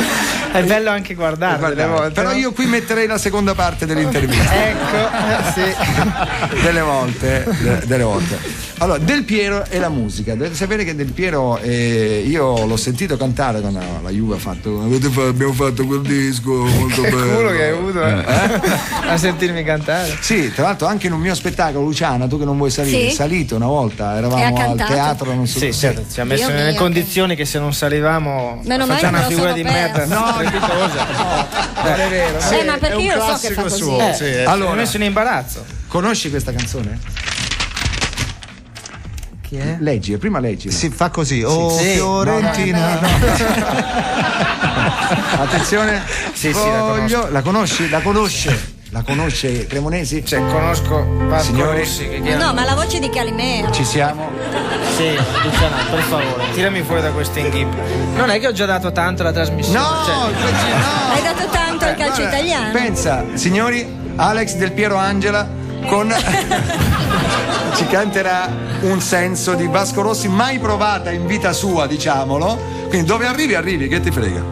Speaker 3: È bello anche guardarlo delle volte.
Speaker 2: Però io qui metterei la seconda parte dell'intervista.
Speaker 3: Ecco, sì.
Speaker 2: Delle volte. Allora, Del Piero e la musica. Dovete sapere che Del Piero, io l'ho sentito cantare quando la Juve ha fatto. Abbiamo fatto quel disco molto bello.
Speaker 3: Che culo che hai avuto a sentirmi cantare.
Speaker 2: Sì, tra l'altro anche in un mio spettacolo, Luciana, tu che non vuoi salire, salito una volta, eravamo al teatro, non so.
Speaker 3: Sì, certo, ci ha messo nelle condizioni che se non salivamo facciamo una figura di merda.
Speaker 2: No, non è vero.
Speaker 6: Ma perché io lo so che fa così.
Speaker 3: Allora, ho messo in imbarazzo.
Speaker 2: Conosci questa canzone?
Speaker 3: Chi è?
Speaker 2: Leggi, prima leggi.
Speaker 1: Si fa così. Fiorentina.
Speaker 2: No. Attenzione.
Speaker 3: Sì,
Speaker 2: la conosci? La conosce Cremonesi?
Speaker 3: Cioè, conosco Vasco Rossi.
Speaker 6: No, ma la voce di Calimero.
Speaker 2: Ci siamo?
Speaker 3: Sì, Luciana, per favore, tirami fuori da questo inghippo. Non è che ho già dato tanto alla trasmissione.
Speaker 2: No.
Speaker 6: Hai dato tanto al calcio italiano.
Speaker 2: Pensa, signori, Alex Del Piero Angela ci canterà Un senso di Vasco Rossi, mai provata in vita sua, diciamolo. Quindi dove arrivi, che ti frega?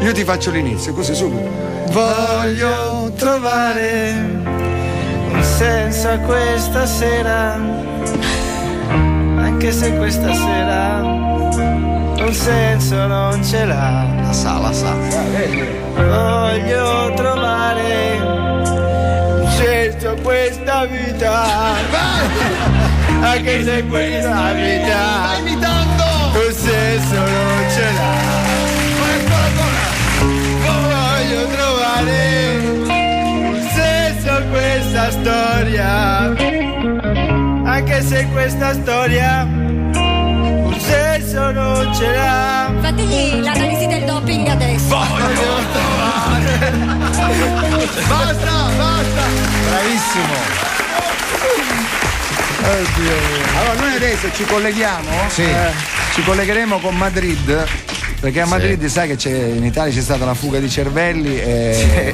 Speaker 2: Io ti faccio l'inizio, così subito.
Speaker 3: Voglio trovare un senso a questa sera, anche se questa sera un senso non ce l'ha.
Speaker 1: La sa.
Speaker 3: Voglio trovare un senso a questa vita, anche se questa vita
Speaker 2: stai imitando
Speaker 3: un senso non ce l'ha. Voglio trovare un senso a questa storia, anche se questa storia un senso non ce l'ha.
Speaker 6: Fategli l'analisi del doping adesso.
Speaker 2: Voglio trovare. Basta.
Speaker 1: Bravissimo.
Speaker 2: Oddio mio. Allora noi adesso ci colleghiamo?
Speaker 1: Sì.
Speaker 2: Ci collegheremo con Madrid. Perché a Madrid sai che in Italia c'è stata una fuga di cervelli e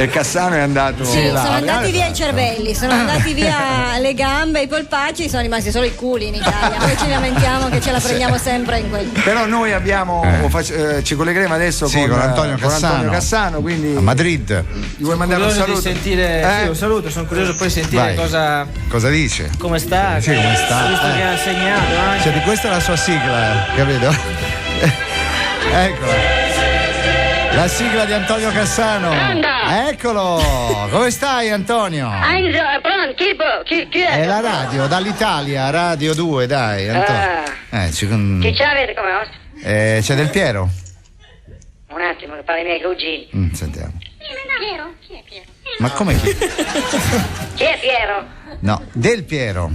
Speaker 2: Cassano è andato.
Speaker 6: Sì, sono andati via i cervelli, sono andati via le gambe, i polpacci, sono rimasti solo i culi in Italia. Poi ci lamentiamo che ce la prendiamo sempre in quel.
Speaker 2: Però noi abbiamo ci collegheremo adesso con
Speaker 1: Antonio
Speaker 2: Cassano, quindi
Speaker 1: a Madrid.
Speaker 2: Gli vuoi mandare un saluto?
Speaker 3: Di sentire, un saluto, sono curioso poi sentire
Speaker 1: cosa dice.
Speaker 3: Come sta?
Speaker 1: Sì, come sta?
Speaker 3: Visto che ha segnato anche.
Speaker 1: Cioè, di questa è la sua sigla, capito? Eccola, la sigla di Antonio Cassano. Eccolo, come stai Antonio?
Speaker 13: Chi è?
Speaker 1: È la radio, dall'Italia, Radio 2, dai Antonio.
Speaker 13: Chi ce l'avete come ospite?
Speaker 1: C'è Del Piero.
Speaker 13: Un attimo, che parla i miei cugini.
Speaker 1: Sentiamo.
Speaker 13: Piero? Chi è Piero?
Speaker 1: Ma come chi?
Speaker 13: Chi è Piero?
Speaker 1: No, Del Piero.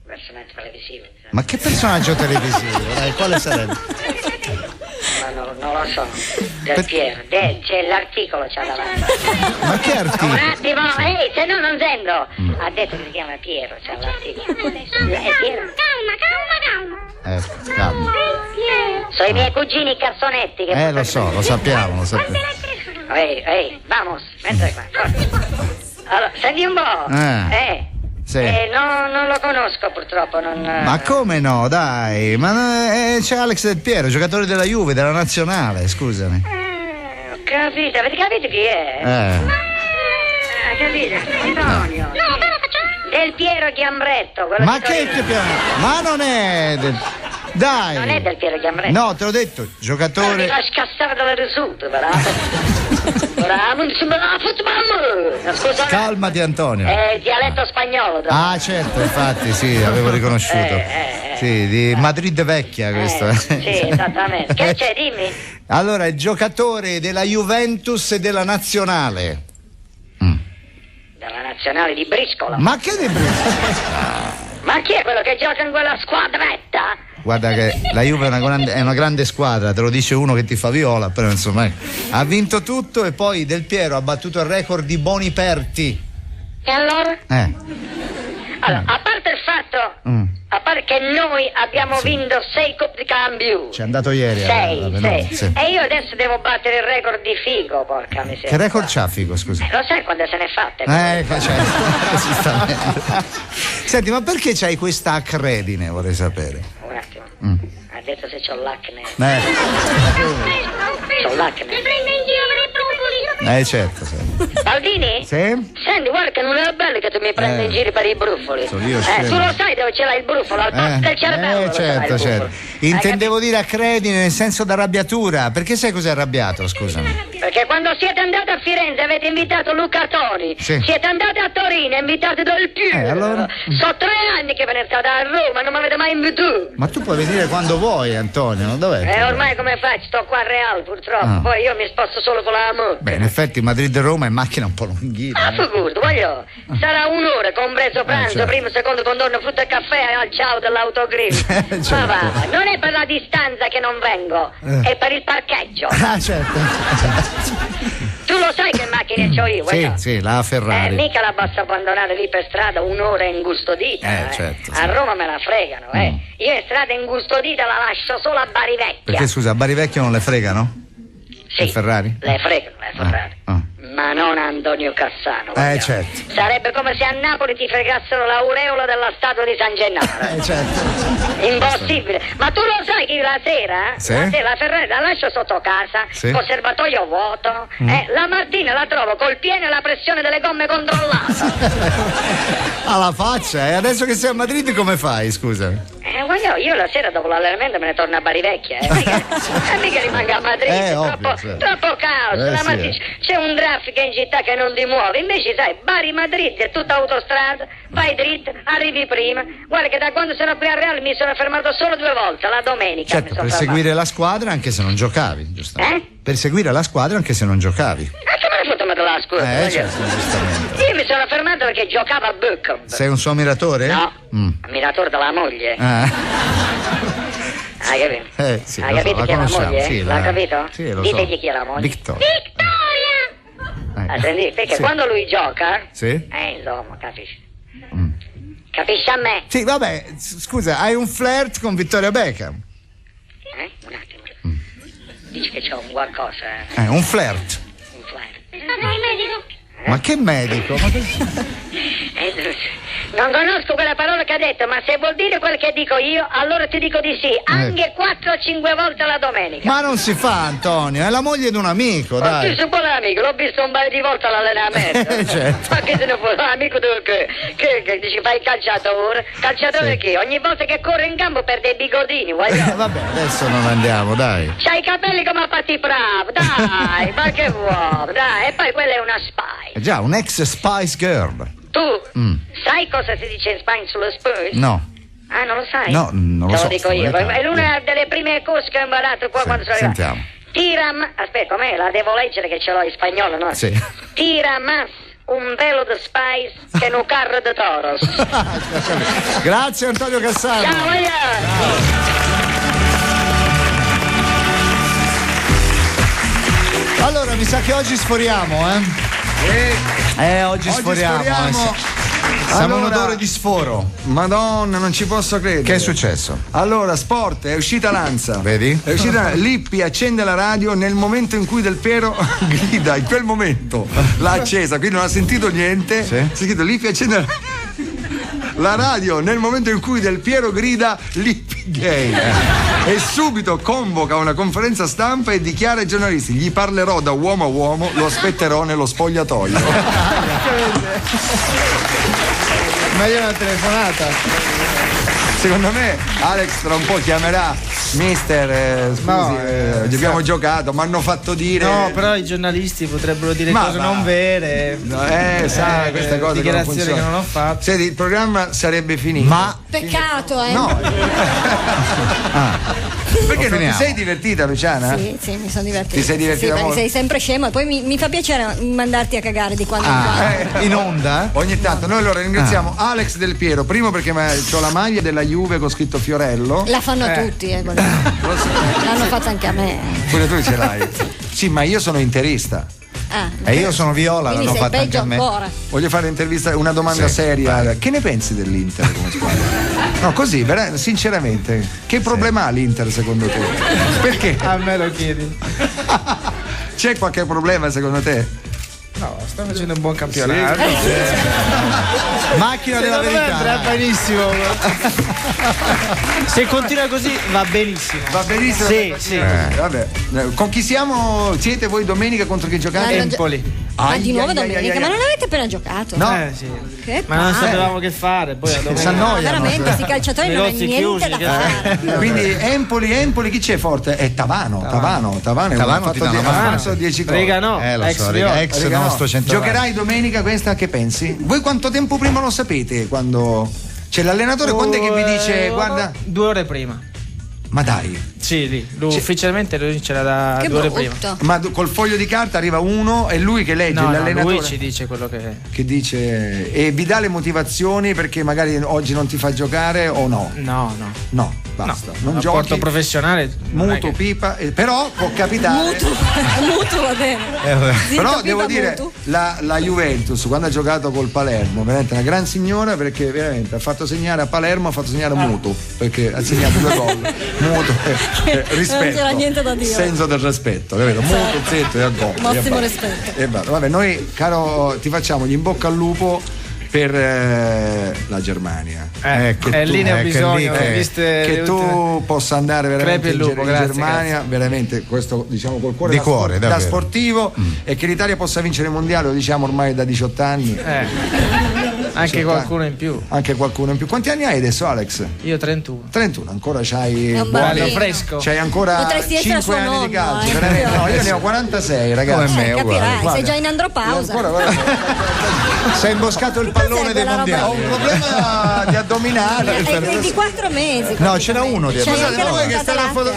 Speaker 13: Personaggio televisivo.
Speaker 1: Ma che personaggio televisivo? Dai, quale sarebbe?
Speaker 13: Ma non lo so. Del Piero. C'è l'articolo c'ha davanti.
Speaker 1: Ma che articolo?
Speaker 13: Un attimo, se no non sento. Ha detto che si chiama Piero, c'ha l'articolo. È Piero.
Speaker 1: Calma.
Speaker 13: Sono i miei cugini Cassonetti che
Speaker 1: lo so, lo sappiamo.
Speaker 13: Ehi, vamos, mentre qua. Allora, senti un po'.
Speaker 1: Sì.
Speaker 13: No, non lo conosco purtroppo.
Speaker 1: Ma come no, dai? Ma c'è Alex Del Piero, giocatore della Juve, della nazionale, scusami.
Speaker 13: Ho capito, avete capito chi è? Capito? Antonio. Del Piero Chiambretto.
Speaker 1: Ma che Piero? Ma non è Dai.
Speaker 13: Non è Del Piero Chiambretto.
Speaker 1: No, te l'ho detto, giocatore.
Speaker 13: Mi fa scassare dalle risute, però. Scusa.
Speaker 1: Calmati, Antonio.
Speaker 13: È dialetto spagnolo.
Speaker 1: Ah, certo, infatti, sì, avevo riconosciuto. Sì, di Madrid vecchia questo.
Speaker 13: Sì, esattamente. Che c'è, dimmi?
Speaker 1: Allora, è giocatore della Juventus e della Nazionale.
Speaker 13: Della Nazionale di Briscola.
Speaker 1: Ma che di Briscola?
Speaker 13: Ma chi è quello che gioca in quella squadretta?
Speaker 1: Guarda che la Juve è una grande squadra, te lo dice uno che ti fa viola, però insomma ha vinto tutto e poi Del Piero ha battuto il record di Boniperti.
Speaker 13: E allora? Allora, a parte il fatto, a parte che noi abbiamo vinto 6 Coppe di Cambio.
Speaker 1: C'è andato ieri.
Speaker 13: 6.
Speaker 1: Sì.
Speaker 13: E io adesso devo battere il record di Figo, porca miseria.
Speaker 1: Che record c'ha Figo, scusa?
Speaker 13: Lo sai quando se ne è fatte?
Speaker 1: Senti, ma perché c'hai questa acredine, vorrei sapere?
Speaker 13: Un attimo. Ha detto se c'ho l'acne. C'ho l'acne. Mi prende in giro per i brufoli.
Speaker 1: Certo, sì.
Speaker 13: Baldini?
Speaker 1: Sì?
Speaker 13: Senti, guarda che non è bello che tu mi prendi in giro per i brufoli.
Speaker 1: Tu
Speaker 13: lo sai dove ce l'hai il brufolo? Al posto del cervello.
Speaker 1: Certo. Intendevo dire accredine nel senso d'arrabbiatura. Perché sai cos'è arrabbiato, scusami?
Speaker 13: Perché quando siete andati a Firenze avete invitato Luca Toni.
Speaker 1: Sì.
Speaker 13: Siete andati a Torino e invitate Del Piero.
Speaker 1: Allora?
Speaker 13: Sono 3 anni che ve ne state a Roma, non mi avete mai invitato.
Speaker 1: Ma tu puoi venire quando vuoi, Antonio, dov'è?
Speaker 13: Ormai come faccio? Sto qua a Real, purtroppo. Poi io mi sposto solo con la moto.
Speaker 1: Beh, in effetti Madrid-Roma è macchina un po' lunghina.
Speaker 13: Ah, figurati, voglio. Sarà un'ora, compreso pranzo, primo, secondo contorno, frutta e caffè al ciao dell'autogrill.
Speaker 1: Certo.
Speaker 13: Ma va, non è per la distanza che non vengo, è per il parcheggio.
Speaker 1: Ah, certo.
Speaker 13: Tu lo sai che macchine c'ho io,
Speaker 1: Sì, la Ferrari.
Speaker 13: Mica la posso abbandonare lì per strada un'ora ingustodita.
Speaker 1: Certo.
Speaker 13: A Roma me la fregano, Io in strada ingustodita la lascio solo a Bari Vecchia.
Speaker 1: Perché scusa, a Bari Vecchio non le fregano?
Speaker 13: Sì.
Speaker 1: Le Ferrari?
Speaker 13: Le fregano, le Ferrari. Ma non Antonio Cassano.
Speaker 1: Certo.
Speaker 13: Sarebbe come se a Napoli ti fregassero l'aureola della statua di San Gennaro.
Speaker 1: Certo.
Speaker 13: Impossibile. Ma tu lo sai che la sera?
Speaker 1: Sì?
Speaker 13: La sera la Ferrari la lascio sotto casa, col serbatoio vuoto. La mattina la trovo col pieno e la pressione delle gomme controllata.
Speaker 1: Alla faccia, e adesso che sei a Madrid come fai, scusa?
Speaker 13: Io la sera dopo l'allenamento me ne torno a Bari Vecchia. Mica rimango a Madrid. Troppo caos. La mattina c'è un traffico in città che non ti muove. Invece sai, Bari-Madrid è tutta autostrada, vai dritto, arrivi prima. Guarda che da quando sono qui a Real mi sono fermato solo 2 volte, la domenica.
Speaker 1: Certo, per seguire la squadra anche se non giocavi, giustamente. Per seguire la squadra anche se non giocavi.
Speaker 13: Che me ne foto della squadra?
Speaker 1: Certo, giustamente.
Speaker 13: Io mi sono fermato perché giocava a Bucco.
Speaker 1: Sei un suo ammiratore?
Speaker 13: No, ammiratore della moglie. Hai capito?
Speaker 1: Sì,
Speaker 13: hai capito chi è la moglie?
Speaker 1: Sì,
Speaker 13: l'ha capito?
Speaker 1: Sì, lo
Speaker 13: Ditegli
Speaker 1: so.
Speaker 13: chi è la moglie.
Speaker 1: Vittoria.
Speaker 13: Senti, perché quando lui gioca, insomma, capisci? Capisci a me?
Speaker 1: Sì, vabbè, scusa, hai un flirt con Vittoria Beckham?
Speaker 13: Un attimo. Dici che c'ho un qualcosa.
Speaker 1: Un flirt.
Speaker 13: Un flirt. È stato il medico?
Speaker 1: Ma che medico?
Speaker 13: Non conosco quella parola che ha detto, ma se vuol dire quel che dico io, allora ti dico di sì, anche 4 o 5 volte la domenica.
Speaker 1: Ma non si fa, Antonio, è la moglie di un amico, dai.
Speaker 13: Sì, buon amico, l'ho visto un paio di volte all'allenamento.
Speaker 1: Certo.
Speaker 13: Ma che se ne può, amico tu che dici fai il calciatore? Calciatore chi? Ogni volta che corre in campo perde i bigodini, voglio.
Speaker 1: Vabbè, adesso non andiamo, dai.
Speaker 13: C'hai i capelli come a Patti Bravo, dai, ma che vuoi, dai, e poi quella è una spy.
Speaker 1: Già, un ex Spice Girl.
Speaker 13: Tu sai cosa si dice in Spagna sullo Spurs?
Speaker 1: No.
Speaker 13: Ah, non lo sai?
Speaker 1: No, non lo so.
Speaker 13: Te lo dico io. È una delle prime cose che ho imparato qua quando sono arrivato.
Speaker 1: Sentiamo.
Speaker 13: Tiram, aspetta, com'è? La devo leggere che ce l'ho in spagnolo, no?
Speaker 1: Sì.
Speaker 13: Tira más un velo de Spice che un carro de toros.
Speaker 1: Grazie Antonio Cassano.
Speaker 13: Ciao,
Speaker 1: Allora, mi sa che oggi sforiamo, oggi sforiamo. Siamo un odore di sforo.
Speaker 2: Madonna, non ci posso credere.
Speaker 1: Che è successo?
Speaker 2: Allora, sport, è uscita Lanza.
Speaker 1: Vedi?
Speaker 2: È uscita Lippi, accende la radio nel momento in cui Del Piero grida, in quel momento l'ha accesa, quindi non ha sentito niente.
Speaker 1: Sì.
Speaker 2: Si è scritto Lippi, accende la radio. la radio nel momento in cui Del Piero grida Lippi gay e subito convoca una conferenza stampa e dichiara ai giornalisti: gli parlerò da uomo a uomo, lo aspetterò nello spogliatoio.
Speaker 3: Meglio una telefonata.
Speaker 2: Secondo me Alex tra un po' chiamerà mister, scusi, abbiamo giocato, mi hanno fatto dire.
Speaker 3: No, però i giornalisti potrebbero dire cose non vere.
Speaker 2: No, sai, queste cose
Speaker 3: dichiarazioni che non ho fatto.
Speaker 2: Senti, il programma sarebbe finito.
Speaker 6: Ma peccato,
Speaker 2: No. Perché non ti sei divertita, Luciana?
Speaker 6: Sì, mi sono divertita.
Speaker 2: Ti sei divertita
Speaker 6: perché
Speaker 2: molto?
Speaker 6: sei sempre scema e poi mi fa piacere mandarti a cagare di quando in quando.
Speaker 2: In onda? Ogni tanto. Noi allora ringraziamo Alex Del Piero, primo perché ho la maglia della Juve con scritto Fiorello.
Speaker 6: La fanno tutti, l'hanno fatta anche a me.
Speaker 2: Pure tu ce l'hai. Sì, ma io sono interista.
Speaker 1: E io sono Viola,
Speaker 6: quindi
Speaker 1: l'hanno
Speaker 6: sei
Speaker 1: fatta anche
Speaker 6: peggio
Speaker 1: a me.
Speaker 6: ancora.
Speaker 2: Voglio fare un'intervista, una domanda seria. Che ne pensi dell'Inter come squadra? No, così, sinceramente, che problema ha l'Inter secondo te? Perché?
Speaker 3: A me lo chiedi.
Speaker 2: C'è qualche problema secondo te?
Speaker 3: No, sta facendo un buon campionato.
Speaker 1: Macchina della verità.
Speaker 3: Andrà benissimo. Se continua così va benissimo.
Speaker 2: Va benissimo?
Speaker 3: Sì.
Speaker 2: Vabbè. Con chi siete voi domenica, contro chi giocate?
Speaker 3: Empoli.
Speaker 6: Di nuovo domenica, ma non avete appena giocato?
Speaker 2: No.
Speaker 3: Sì.
Speaker 6: Che
Speaker 3: ma non
Speaker 6: palle.
Speaker 3: sapevamo che fare. Poi a domenica.
Speaker 6: Veramente, questi calciatori non hanno niente da fare.
Speaker 2: Quindi Empoli, chi c'è forte? È Tavano
Speaker 1: ti dà una mano.
Speaker 2: Ha fatto 10 gol.
Speaker 3: Rega no,
Speaker 1: ex nostro centrale.
Speaker 2: Giocherai domenica questa, che pensi? Voi quanto tempo prima lo sapete? Quando c'è l'allenatore, quando è che vi dice guarda?
Speaker 3: 2 ore prima.
Speaker 2: Ma dai.
Speaker 3: Sì, lì. Ufficialmente lui ce l'ha da 2 ore prima.
Speaker 2: Ma col foglio di carta arriva uno e lui che legge, l'allenatore.
Speaker 3: Lui ci dice quello che
Speaker 2: dice e vi dà le motivazioni perché magari oggi non ti fa giocare o no? No, basta. Non giochi.
Speaker 3: Rapporto professionale.
Speaker 2: Mutuo, pipa, però può capitare.
Speaker 6: Mutuo va bene.
Speaker 2: Però devo dire la Juventus quando ha giocato col Palermo, veramente una gran signora, perché veramente ha fatto segnare a Palermo, ha fatto segnare Mutuo, perché ha segnato 2 gol. Mutuo, rispetto.
Speaker 6: Non c'era niente da dire.
Speaker 2: Senso del rispetto, capito? Mutuo, zitto e a gol.
Speaker 6: Massimo rispetto.
Speaker 2: Vabbè, noi caro ti facciamo gli in bocca al lupo per la Germania.
Speaker 3: Lì ne ho bisogno,
Speaker 2: che tu possa andare veramente in Germania,
Speaker 3: grazie.
Speaker 2: Veramente questo diciamo col cuore
Speaker 1: di cuore,
Speaker 2: da sportivo, e che l'Italia possa vincere il mondiale, lo diciamo ormai da 18 anni.
Speaker 3: Anche qualcuno in più.
Speaker 2: Quanti anni hai adesso, Alex?
Speaker 3: Io 31.
Speaker 2: Ancora c'hai
Speaker 3: bello fresco.
Speaker 2: C'hai ancora
Speaker 6: potresti
Speaker 2: 5 anni di calcio. No, io ne ho 46, ragazzi.
Speaker 1: Come me,
Speaker 6: capirai,
Speaker 2: guarda.
Speaker 6: sei già in andropausa.
Speaker 1: Sei imboscato il pallone dei mondiali.
Speaker 2: Ho un problema di addominale.
Speaker 6: È di 4 mesi.
Speaker 1: No, ce n'è uno di
Speaker 6: che sta la foto.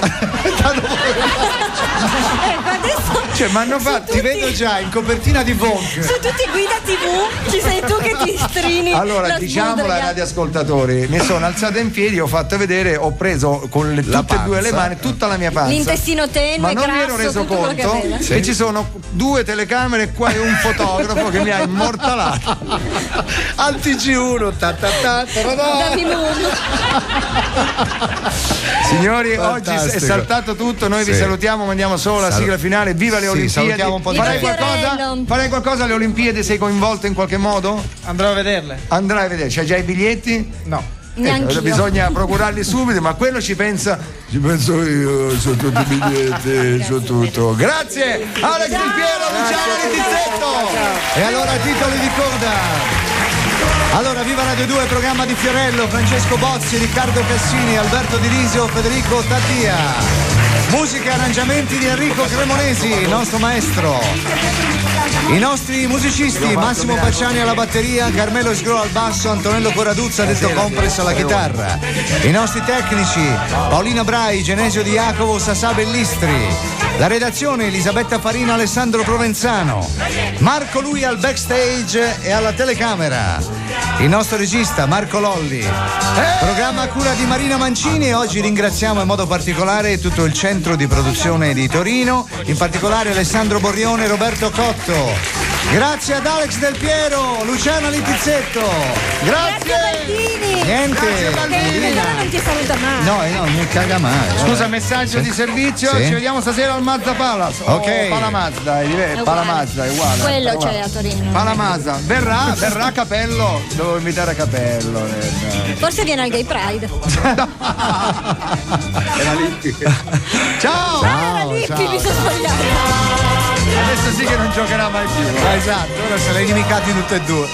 Speaker 2: Cioè, ma hanno fatto.
Speaker 1: Ti vedo già in copertina di Vogue.
Speaker 6: Su tutti Guida TV ci sei tu che ti strini.
Speaker 2: Allora, diciamolo ai radioascoltatori, mi sono alzato in piedi, ho fatto vedere, ho preso con tutte e 2 le mani tutta la mia panza.
Speaker 6: L'intestino tenue,
Speaker 2: ma non mi ero reso conto che ci sono 2 telecamere qua e un fotografo che mi ha immortalato.
Speaker 1: Al TG1
Speaker 2: Signori, oggi è saltato tutto, noi vi salutiamo, mandiamo solo la sigla finale. Viva le Olimpiadi.
Speaker 1: Un po'
Speaker 2: Farai qualcosa alle Olimpiadi? Sei coinvolto in qualche modo?
Speaker 3: Andrò a vederle.
Speaker 2: Andrai a vedere, c'hai già i biglietti?
Speaker 3: No.
Speaker 2: Bisogna procurarli subito, ma quello ci penso io, su tutti i biglietti, su tutto. Grazie Alex Del Piero, Luciano Littizzetto.
Speaker 1: E allora titoli di coda. Allora, viva Radio 2, programma di Fiorello, Francesco Bozzi, Riccardo Cassini, Alberto Di Risio, Federico Tattia. Musica e arrangiamenti di Enrico Cremonesi, il nostro maestro. I nostri musicisti, Massimo Pacciani alla batteria, Carmelo Sgro al basso, Antonello Corraduzza detto Compress alla chitarra. I nostri tecnici, Paolina Brai, Genesio Di Jacopo, Sasà Bellistri. La redazione, Elisabetta Farina, Alessandro Provenzano. Marco Lui al backstage e alla telecamera. Il nostro regista, Marco Lolli. Programma a cura di Marina Mancini, e oggi ringraziamo in modo particolare tutto il centro di produzione di Torino, in particolare Alessandro Borrione e Roberto Cotto. Grazie ad Alex Del Piero, Luciana Littizzetto.
Speaker 6: Grazie Baldini.
Speaker 1: Niente.
Speaker 2: Grazie Baldini.
Speaker 6: Non ti saluta mai.
Speaker 1: No, non caga mai.
Speaker 2: Scusa, messaggio di servizio.
Speaker 1: Sì.
Speaker 2: Ci vediamo stasera al Mazda Palace.
Speaker 1: Ok.
Speaker 2: Palamazda, Palamazda è uguale.
Speaker 6: Quello c'è a Torino.
Speaker 2: Palamazza. Verrà Capello. Devo invitare Capello.
Speaker 6: Forse viene al Gay Pride.
Speaker 2: Era Lippi. Ciao.
Speaker 6: Era Lippi, mi sono sbagliato.
Speaker 2: Adesso sì che non giocherà mai più.
Speaker 1: Esatto, ora se l'hai inimicati tutte e due.